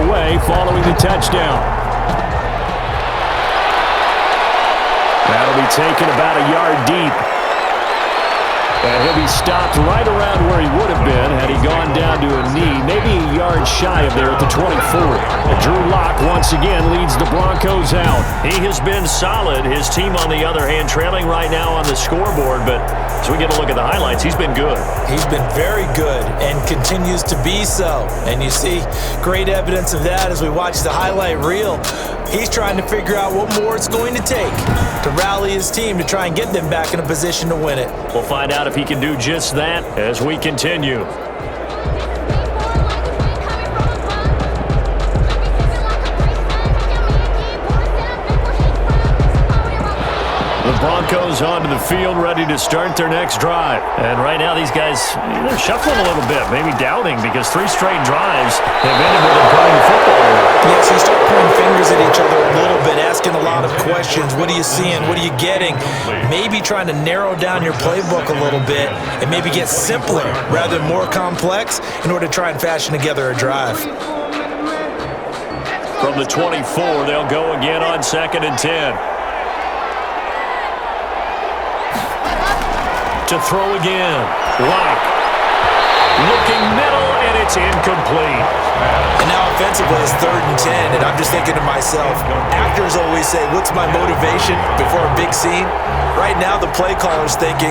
away following the touchdown. That'll be taken about a yard deep. And he'll be stopped right around where he would have been had he gone down to a knee, maybe a yard shy of there at the 24. And Drew Lock once again leads the Broncos out. He has been solid. His team, on the other hand, trailing right now on the scoreboard. But as we get a look at the highlights, he's been good. He's been very good and continues to be so. And you see great evidence of that as we watch the highlight reel. He's trying to figure out what more it's going to take to rally his team to try and get them back in a position to win it. We'll find out if he can do just that as we continue. The Broncos onto the field, ready to start their next drive. And right now, these guys, they're shuffling a little bit, maybe doubting, because 3 straight drives have ended with them putting the football away. Yes, you start pointing fingers at each other a little bit, asking a lot of questions. What are you seeing? What are you getting? Maybe trying to narrow down your playbook a little bit and maybe get simpler rather than more complex in order to try and fashion together a drive. From the 24, they'll go again on 2nd and 10. To throw again. Lock. Looking middle, and it's incomplete. And now offensively, it's 3rd and 10, and I'm just thinking to myself, actors always say, what's my motivation before a big scene? Right now, the play caller's thinking,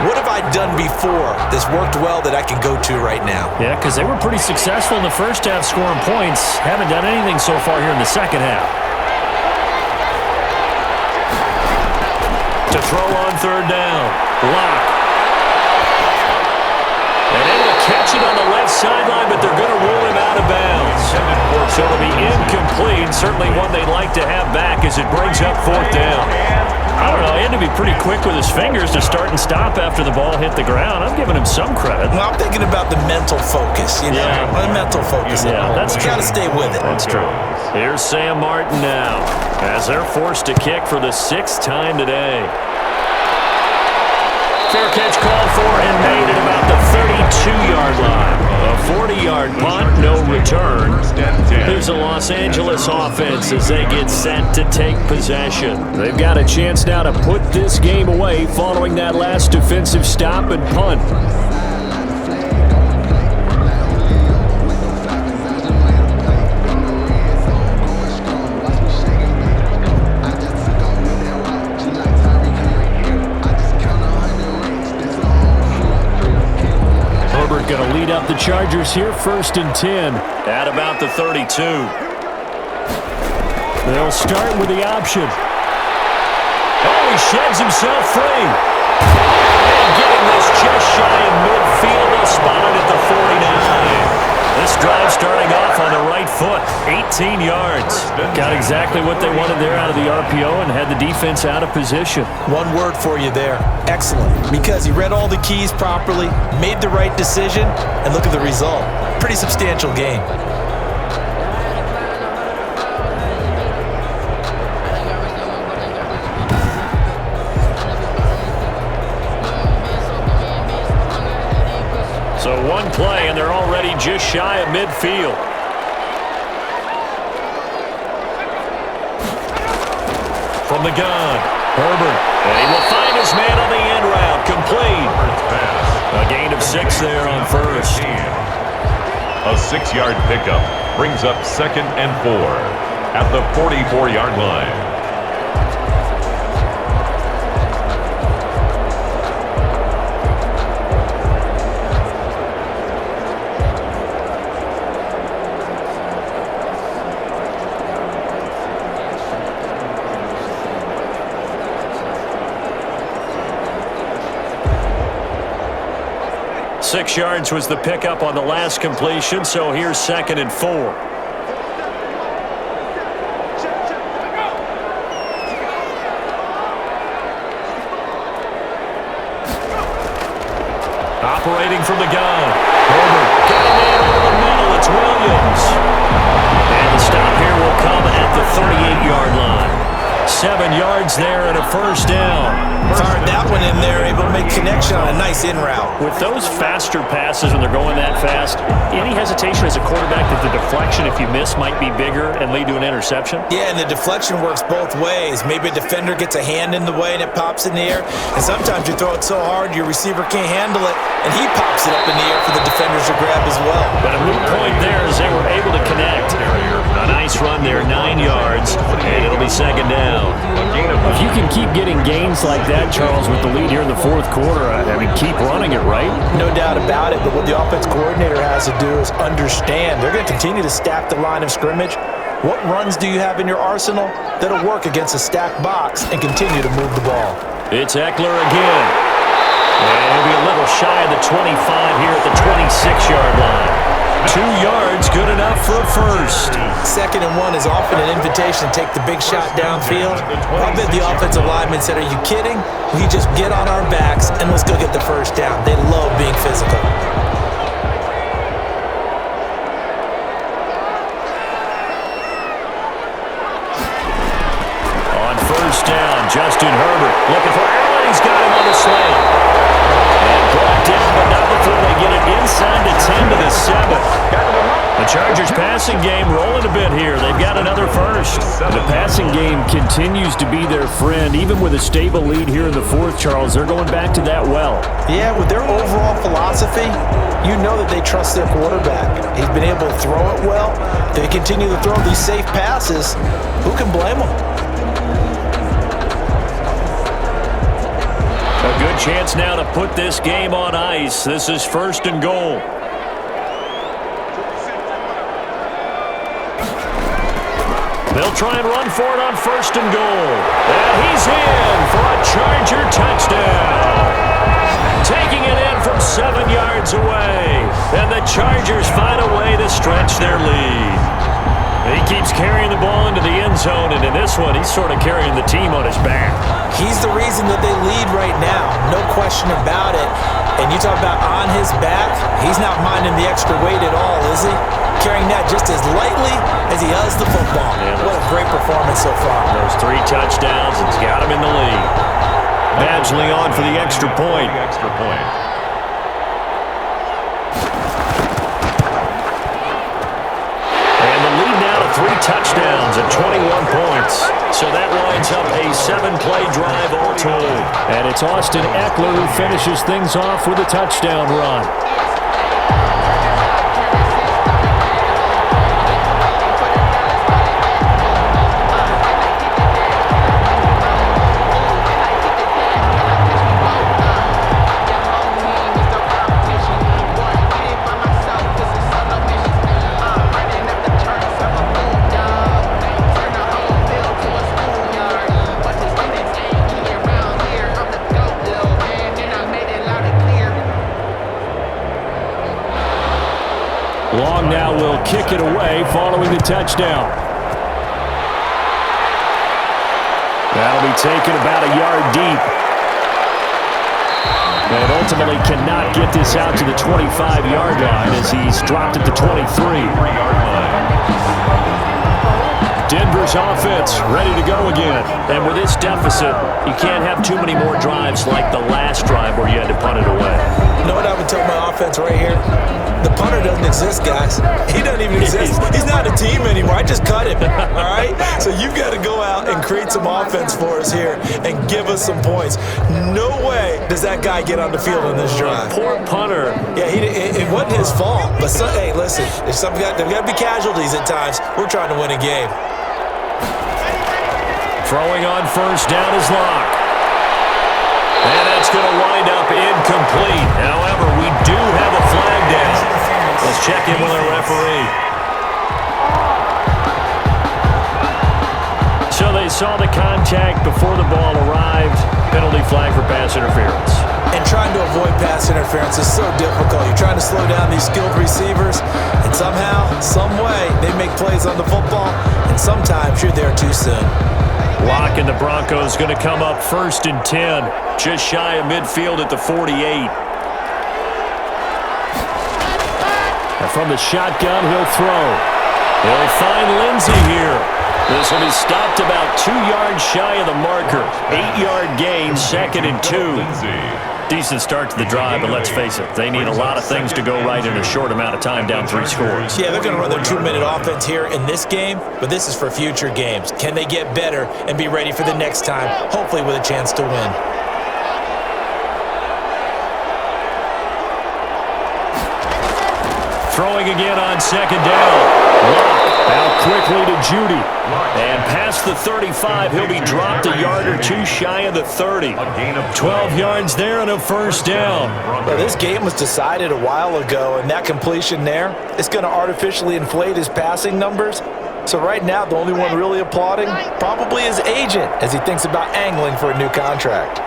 what have I done before that's worked well that I can go to right now? Yeah, because they were pretty successful in the first half scoring points. Haven't done anything so far here in the second half. To throw on 3rd down. Lock. And able to catch it on the left sideline, but they're going to rule him out of bounds. So it'll be incomplete. Certainly one they'd like to have back as it brings up 4th down. I don't know. He had to be pretty quick with his fingers to start and stop after the ball hit the ground. I'm giving him some credit. Well, I'm thinking about the mental focus, you know. Yeah. The mental focus. Yeah, that's true. You got to stay with it. That's true. Here's Sam Martin now, as they're forced to kick for the 6th time today. Fair catch called for and made at about the 32-yard line. A 40-yard punt, no return. Here's the Los Angeles offense as they get set to take possession. They've got a chance now to put this game away following that last defensive stop and punt. Going to lead up the Chargers here, 1st and 10. At about the 32. They'll start with the option. Oh, he sheds himself free. And getting this just shy of midfield. They'll spot it at the 49. This drive starting off on the right foot, 18 yards. Got exactly what they wanted there out of the RPO and had the defense out of position. One word for you there, excellent, because he read all the keys properly, made the right decision, and look at the result. Pretty substantial game. So one play, and they're already just shy of midfield. From the gun, Herbert. And he will find his man on the end route. Complete. A gain of 6 there on 1st. A 6-yard pickup brings up 2nd and 4 at the 44-yard line. Six yards was the pickup on the last completion, so here's 2nd and 4. Operating from the gun. Herbert got a man over the middle. It's Williams. And the stop here will come at the 38-yard line. 7 yards there and a first down. Fired that one in there, able to make connection on a nice in route. With those faster passes when they're going that fast, any hesitation as a quarterback that the deflection, if you miss, might be bigger and lead to an interception? Yeah, and the deflection works both ways. Maybe a defender gets a hand in the way and it pops in the air. And sometimes you throw it so hard your receiver can't handle it, and he pops it up in the air for the defenders to grab as well. But a moot point there as they were able to connect. A nice run there, 9 yards, and it'll be second down. If you can keep getting gains like that, Charles, with the lead here in the fourth quarter, I mean, keep running it, right? No doubt about it, but what the offense coordinator has to do is understand they're going to continue to stack the line of scrimmage. What runs do you have in your arsenal that'll work against a stacked box and continue to move the ball? It's Eckler again. And he'll be a little shy of the 25 here at the 26-yard line. 2 yards, good enough for a first. 2nd and 1 is often an invitation to take the big shot downfield. I bet the offensive lineman said, "Are you kidding? We just get on our backs and let's go get the first down." They love being physical. On first down, Justin Herbert looking for Allen. He's got him on the slant. And brought down, but not before they get it inside the 10 to the 7. The Chargers passing game rolling a bit here. They've got another first. The passing game continues to be their friend. Even with a stable lead here in the fourth, Charles, they're going back to that well. Yeah, with their overall philosophy, you know that they trust their quarterback. He's been able to throw it well. They continue to throw these safe passes. Who can blame them? A good chance now to put this game on ice. This is 1st and goal. They'll try and run for it on 1st and goal. And he's in for a Charger touchdown. Taking it in from 7 yards away. And the Chargers find a way to stretch their lead. He keeps carrying the ball into the end zone, and in this one, he's sort of carrying the team on his back. He's the reason that they lead right now, no question about it. And you talk about on his back, he's not minding the extra weight at all, is he? Carrying that just as lightly as he does the football. Yeah, what a great performance so far. Those 3 touchdowns, it's got him in the lead. Badgley on for the extra point. And the lead now to 3 touchdowns at 21 points. So that lines up a 7-play drive all told. And it's Austin Eckler who finishes things off with a touchdown run. Long now will kick it away following the touchdown. That'll be taken about a yard deep. And ultimately cannot get this out to the 25-yard line as he's dropped at the 23-yard line. Denver's offense ready to go again. And with this deficit, you can't have too many more drives like the last drive where you had to punt it away. You know what I would tell my offense right here? The punter doesn't exist, guys. He doesn't even exist. He's not a team anymore. I just cut him, all right? So you've got to go out and create some offense for us here and give us some points. No way does that guy get on the field on this drive. Poor punter. Yeah, it wasn't his fault. But, hey, listen, there's got to be casualties at times. We're trying to win a game. Throwing on first down is Locke. And that's going to wind up incomplete. However, we do have a flag down. Let's check in with our referee. So they saw the contact before the ball arrived. Penalty flag for pass interference. And trying to avoid pass interference is so difficult. You're trying to slow down these skilled receivers, and somehow, some way, they make plays on the football, and sometimes you're there too soon. Locke and the Broncos going to come up 1st and 10, just shy of midfield at the 48. And from the shotgun, he'll throw. He'll find Lindsey here. This will be stopped about 2 yards shy of the marker. 8-yard gain, 2nd and 2. Decent start to the drive, but let's face it, they need a lot of things to go right in a short amount of time, down 3 scores. Yeah, they're going to run their 2-minute offense here in this game, but this is for future games. Can they get better and be ready for the next time, hopefully with a chance to win? Throwing again on 2nd down. Out quickly to Judy. And past the 35, he'll be dropped a yard or 2 shy of the 30. 12 yards there and a 1st down. Well, this game was decided a while ago, and that completion there is going to artificially inflate his passing numbers. So right now, the only one really applauding probably his agent as he thinks about angling for a new contract.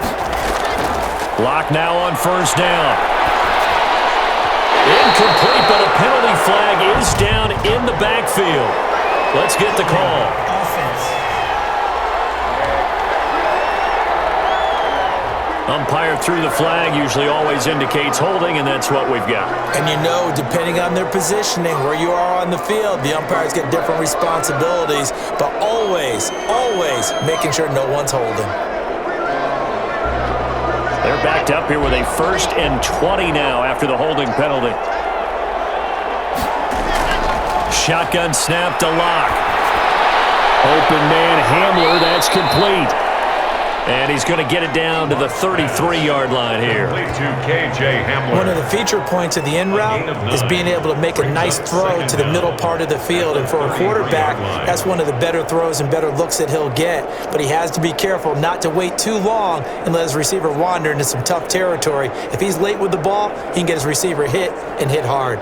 Lock now on 1st down. Incomplete, but a penalty flag is down in the backfield. Let's get the call. Offense. Umpire threw the flag, usually always indicates holding, and that's what we've got. And you know, depending on their positioning, where you are on the field, the umpires get different responsibilities, but always making sure no one's holding. They're backed up here with a 1st and 20 now after the holding penalty. Shotgun snap to Lock. Open man Hamler, that's complete. And he's going to get it down to the 33-yard line here. One of the feature points of the in route is being able to make a nice throw to the middle part of the field. And for a quarterback, that's one of the better throws and better looks that he'll get. But he has to be careful not to wait too long and let his receiver wander into some tough territory. If he's late with the ball, he can get his receiver hit and hit hard.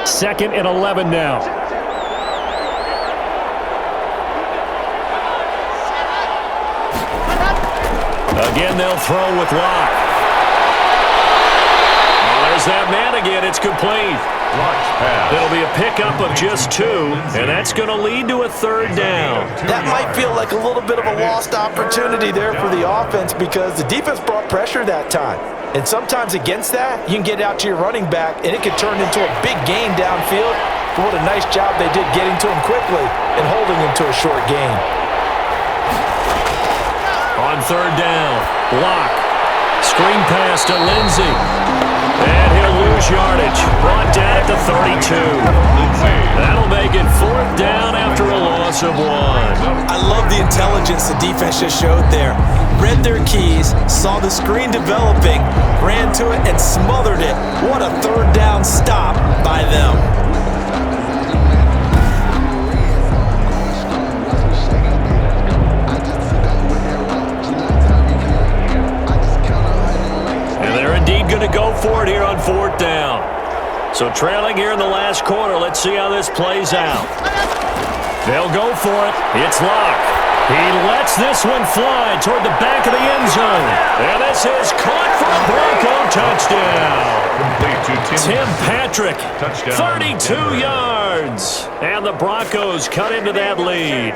2nd and 11 now. Again, they'll throw with Locke. Oh, there's that man again. It's complete. It'll be a pickup of just 2, and that's going to lead to a 3rd down. That might feel like a little bit of a lost opportunity there for the offense because the defense brought pressure that time. And sometimes against that, you can get out to your running back, and it could turn into a big gain downfield. But what a nice job they did getting to him quickly and holding him to a short gain. On 3rd down, Lock. Screen pass to Lindsey. And he'll lose yardage. Brought down at the 32. That'll make it 4th down after a loss of 1. I love the intelligence the defense just showed there. Read their keys, saw the screen developing, ran to it, and smothered it. What a 3rd down stop by them. Going to go for it here on 4th down. So trailing here in the last quarter. Let's see how this plays out. They'll go for it. It's Lock. He lets this one fly toward the back of the end zone. And this is caught for a Bronco touchdown. Tim Patrick, 32 yards. And the Broncos cut into that lead.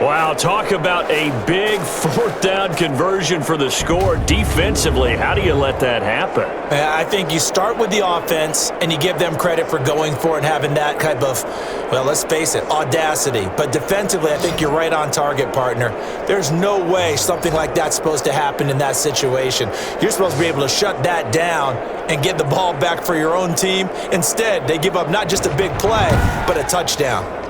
Wow, talk about a big 4th down conversion for the score. Defensively, how do you let that happen? I think you start with the offense and you give them credit for going for it and having that type of, well, let's face it, audacity. But defensively, I think you're right on target, partner. There's no way something like that's supposed to happen in that situation. You're supposed to be able to shut that down and get the ball back for your own team. Instead, they give up not just a big play, but a touchdown.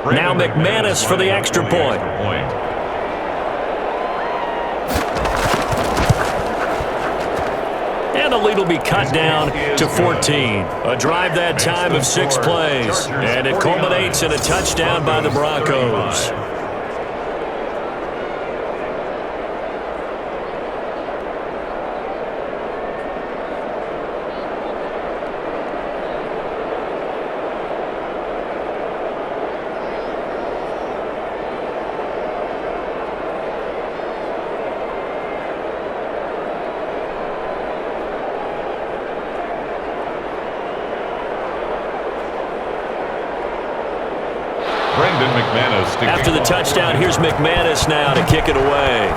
Now McManus for the extra point. And the lead will be cut down to 14. A drive that time of 6 plays. And it culminates in a touchdown by the Broncos. After the touchdown, here's McManus now to kick it away.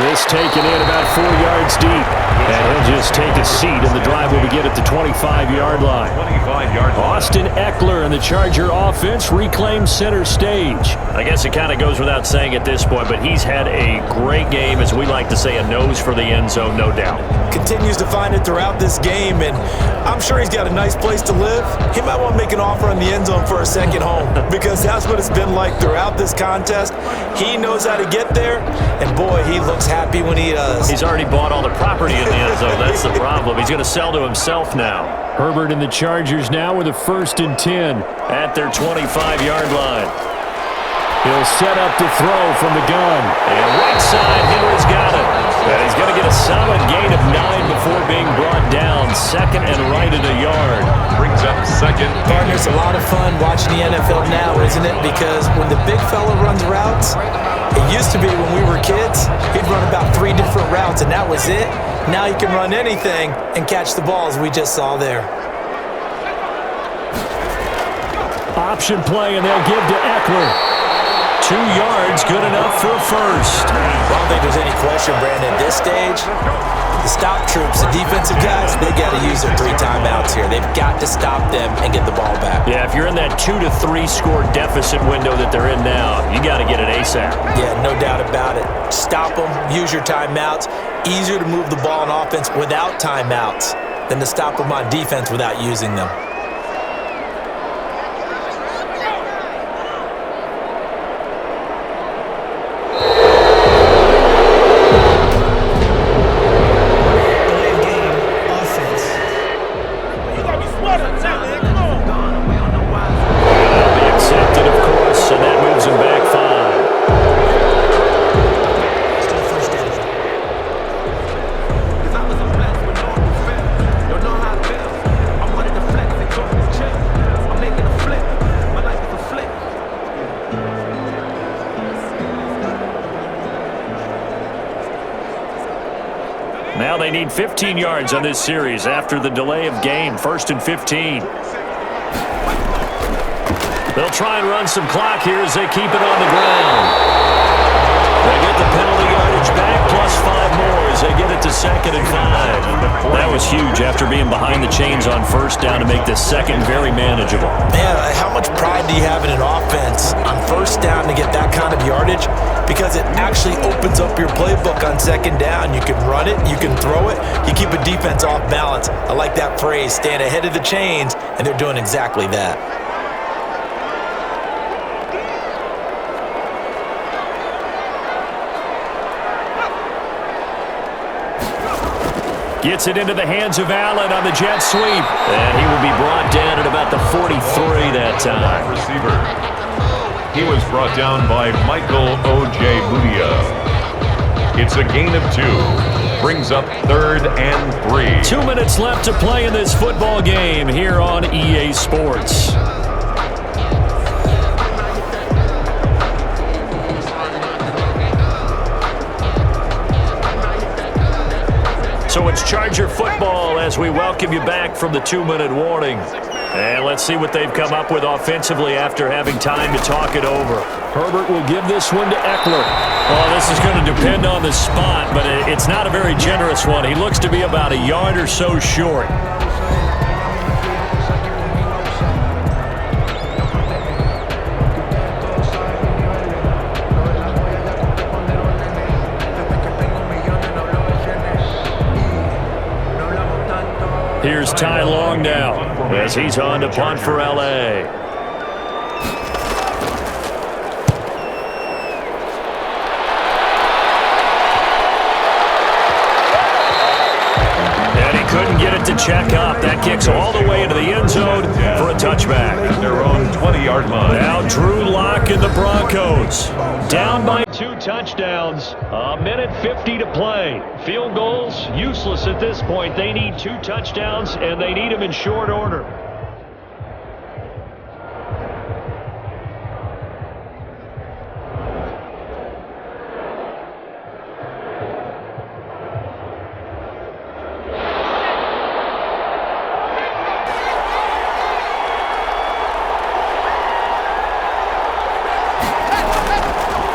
This taken in about 4 yards deep. And he'll just take a seat, and the drive will begin at the 25-yard line. 25-yard line. Austin Eckler and the Charger offense reclaim center stage. I guess it kind of goes without saying at this point, but he's had a great game, as we like to say, a nose for the end zone, no doubt. Continues to find it throughout this game, and I'm sure he's got a nice place to live. He might want to make an offer on the end zone for a second home, because that's what it's been like throughout this contest. He knows how to get there, and boy, he looks happy when he does. He's already bought all the property in the end zone. That's the problem. He's going to sell to himself now. Herbert and the Chargers now with a 1st and 10 at their 25-yard line. He'll set up to throw from the gun. And right side, Henry's got it. And he's going to get a solid gain of 9 before being brought down. 2nd and right at a yard. Brings up 2nd. Partners, a lot of fun watching the NFL now, isn't it? Because when the big fella runs routes, it used to be when we were kids, he'd run about 3 different routes, and that was it. Now he can run anything and catch the ball, as we just saw there. Option play, and they'll give to Eckler. 2 yards, good enough for a first. I don't think there's any question, Brandon. At this stage, the stop troops, the defensive guys, they got to use their 3 timeouts here. They've got to stop them and get the ball back. Yeah, if you're in that 2 to 3 score deficit window that they're in now, you got to get it ASAP. Yeah, no doubt about it. Stop them, use your timeouts. Easier to move the ball on offense without timeouts than to stop them on defense without using them. Now they need 15 yards on this series after the delay of game. 1st and 15. They'll try and run some clock here as they keep it on the ground. They get the penalty yardage back, plus 5 more as they get it to 2nd and 5. That was huge after being behind the chains on 1st down to make this 2nd very manageable. Man, how much pride do you have in an offense on 1st down to get that kind of yardage? Because it actually opens up your playbook on 2nd down. You can run it, you can throw it, you keep a defense off balance. I like that phrase, stand ahead of the chains, and they're doing exactly that. Gets it into the hands of Allen on the jet sweep. And he will be brought down at about the 43 that time. Receiver. He was brought down by Michael O.J. Mudia. It's a gain of 2. Brings up 3rd and 3. 2 minutes left to play in this football game here on EA Sports. So it's Charger football as we welcome you back from the 2-minute warning. And let's see what they've come up with offensively after having time to talk it over. Herbert will give this one to Eckler. Oh, this is going to depend on the spot, but it's not a very generous one. He looks to be about a yard or so short. Here's Ty Long now as he's on to punt for L.A. And he couldn't get it to check up. That kicks all the way into the end zone for a touchback. At their own 20-yard line. Now Drew Lock and the Broncos down by 2 touchdowns. A minute 50 to play. Field goals useless at this point. They need 2 touchdowns, and they need them in short order.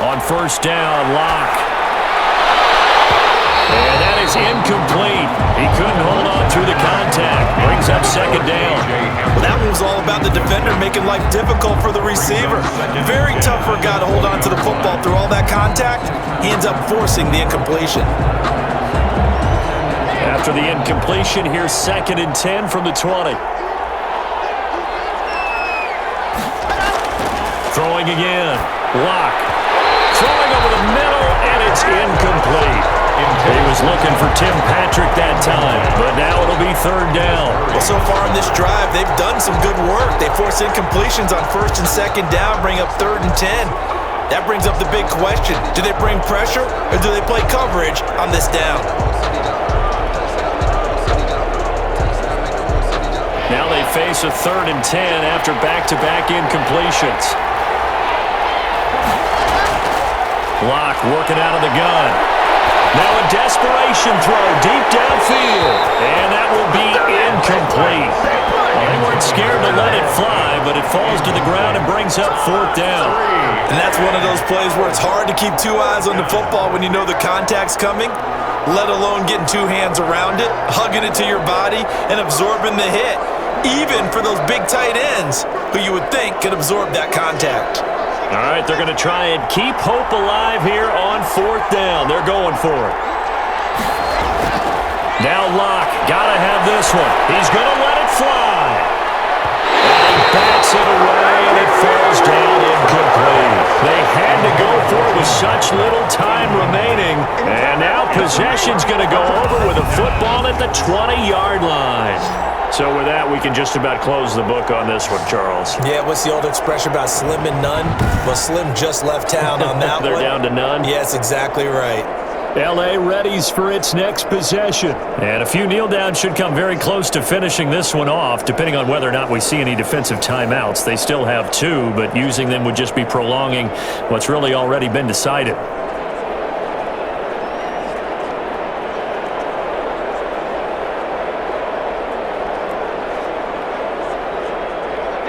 On 1st down, Lock. And that is incomplete. He couldn't hold on through the contact. Brings up second down. Well, that one was all about the defender making life difficult for the receiver. Very tough for a guy to hold on to the football through all that contact. He ends up forcing the incompletion. After the incompletion, here's 2nd and 10 from the 20. Throwing again. Locke. Throwing over the middle, and it's incomplete. He was looking for Tim Patrick that time, but now it'll be 3rd down. Well, so far in this drive, they've done some good work. They force incompletions on 1st and 2nd down, bring up 3rd and 10. That brings up the big question. Do they bring pressure, or do they play coverage on this down? Now they face a 3rd and 10 after back-to-back incompletions. Locke working out of the gun. Now a desperation throw deep downfield. And that will be incomplete. Well, they weren't scared to let it fly, but it falls to the ground and brings up 4th down. And that's one of those plays where it's hard to keep 2 eyes on the football when you know the contact's coming, let alone getting 2 hands around it, hugging it to your body, and absorbing the hit. Even for those big tight ends who you would think could absorb that contact. All right, they're going to try and keep hope alive here on 4th down. They're going for it. Now Locke, got to have this one. He's going to let it fly. And he bats it away, and it falls down incomplete. They had to go for it with such little time remaining. And now possession's going to go over with a football at the 20-yard line. So with that, we can just about close the book on this one, Charles. Yeah, what's the old expression about slim and none? Well, Slim just left town on that They're one. down to none? Yes, exactly right. L.A. readies for its next possession. And a few kneel downs should come very close to finishing this one off, depending on whether or not we see any defensive timeouts. They still have 2, but using them would just be prolonging what's really already been decided.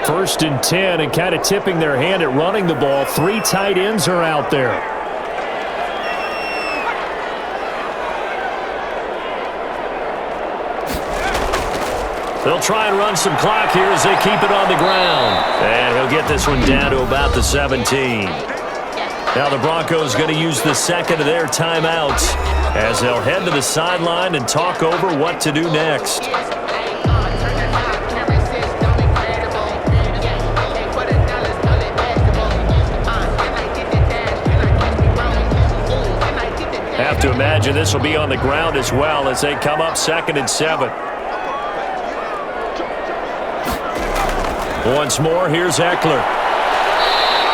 First and 10, and kind of tipping their hand at running the ball. 3 tight ends are out there. They'll try and run some clock here as they keep it on the ground. And he'll get this one down to about the 17. Now the Broncos going to use the 2nd of their timeouts as they'll head to the sideline and talk over what to do next. Have to imagine this will be on the ground as well as they come up 2nd and 7. Once more, here's Eckler.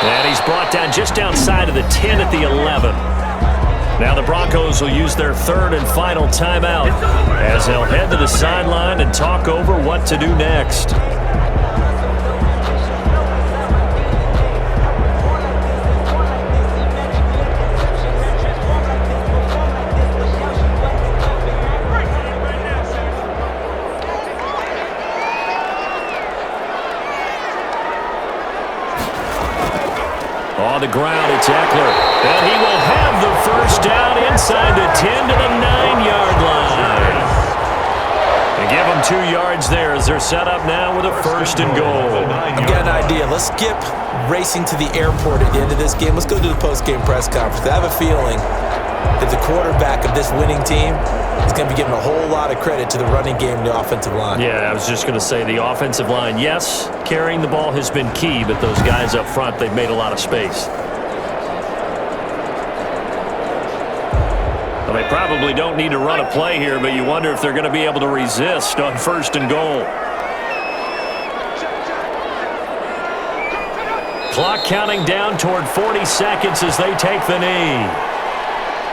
And he's brought down just outside of the 10 at the 11. Now the Broncos will use their 3rd and final timeout as they'll head to the sideline and talk over what to do next. On the ground, it's Eckler. And he will have the 1st down inside the 10 to the 9-yard line. They give them 2 yards there as they're set up now with a 1st and goal. I've got an idea. Let's skip racing to the airport at the end of this game. Let's go to the post-game press conference. I have a feeling that the quarterback of this winning team is going to be giving a whole lot of credit to the running game and the offensive line. Yeah, I was just going to say the offensive line, yes, carrying the ball has been key, but those guys up front, they've made a lot of space. Well, they probably don't need to run a play here, but you wonder if they're going to be able to resist on 1st and goal. Clock counting down toward 40 seconds as they take the knee.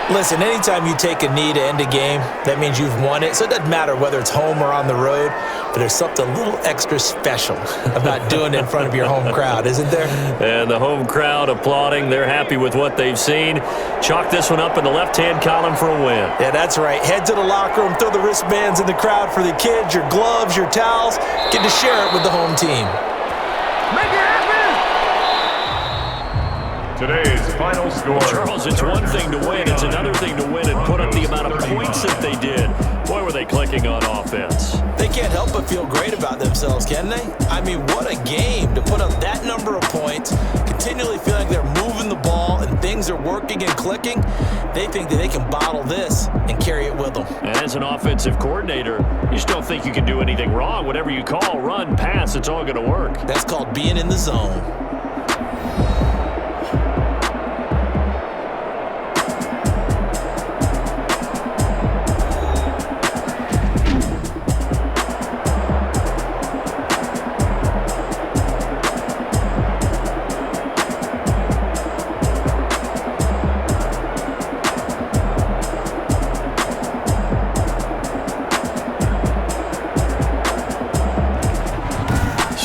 Listen, anytime you take a knee to end a game, that means you've won it. So it doesn't matter whether it's home or on the road, but there's something a little extra special about doing it in front of your home crowd, isn't there? And the home crowd applauding. They're happy with what they've seen. Chalk this one up in the left-hand column for a win. Yeah, that's right. Head to the locker room, throw the wristbands in the crowd for the kids, your gloves, your towels. Get to share it with the home team. Make it happen! Today's final score. Charles, it's one thing to win. It's another thing to win and put up the amount of points that they did. Boy, were they clicking on offense. They can't help but feel great about themselves, can they? I mean, what a game to put up that number of points, continually feel like they're moving the ball and things are working and clicking. They think that they can bottle this and carry it with them. And as an offensive coordinator, you just don't think you can do anything wrong. Whatever you call, run, pass, it's all going to work. That's called being in the zone.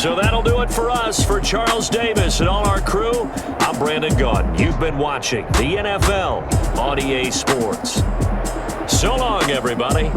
So that'll do it for us. For Charles Davis and all our crew, I'm Brandon Gaudin. You've been watching the NFL on EA Sports. So long, everybody.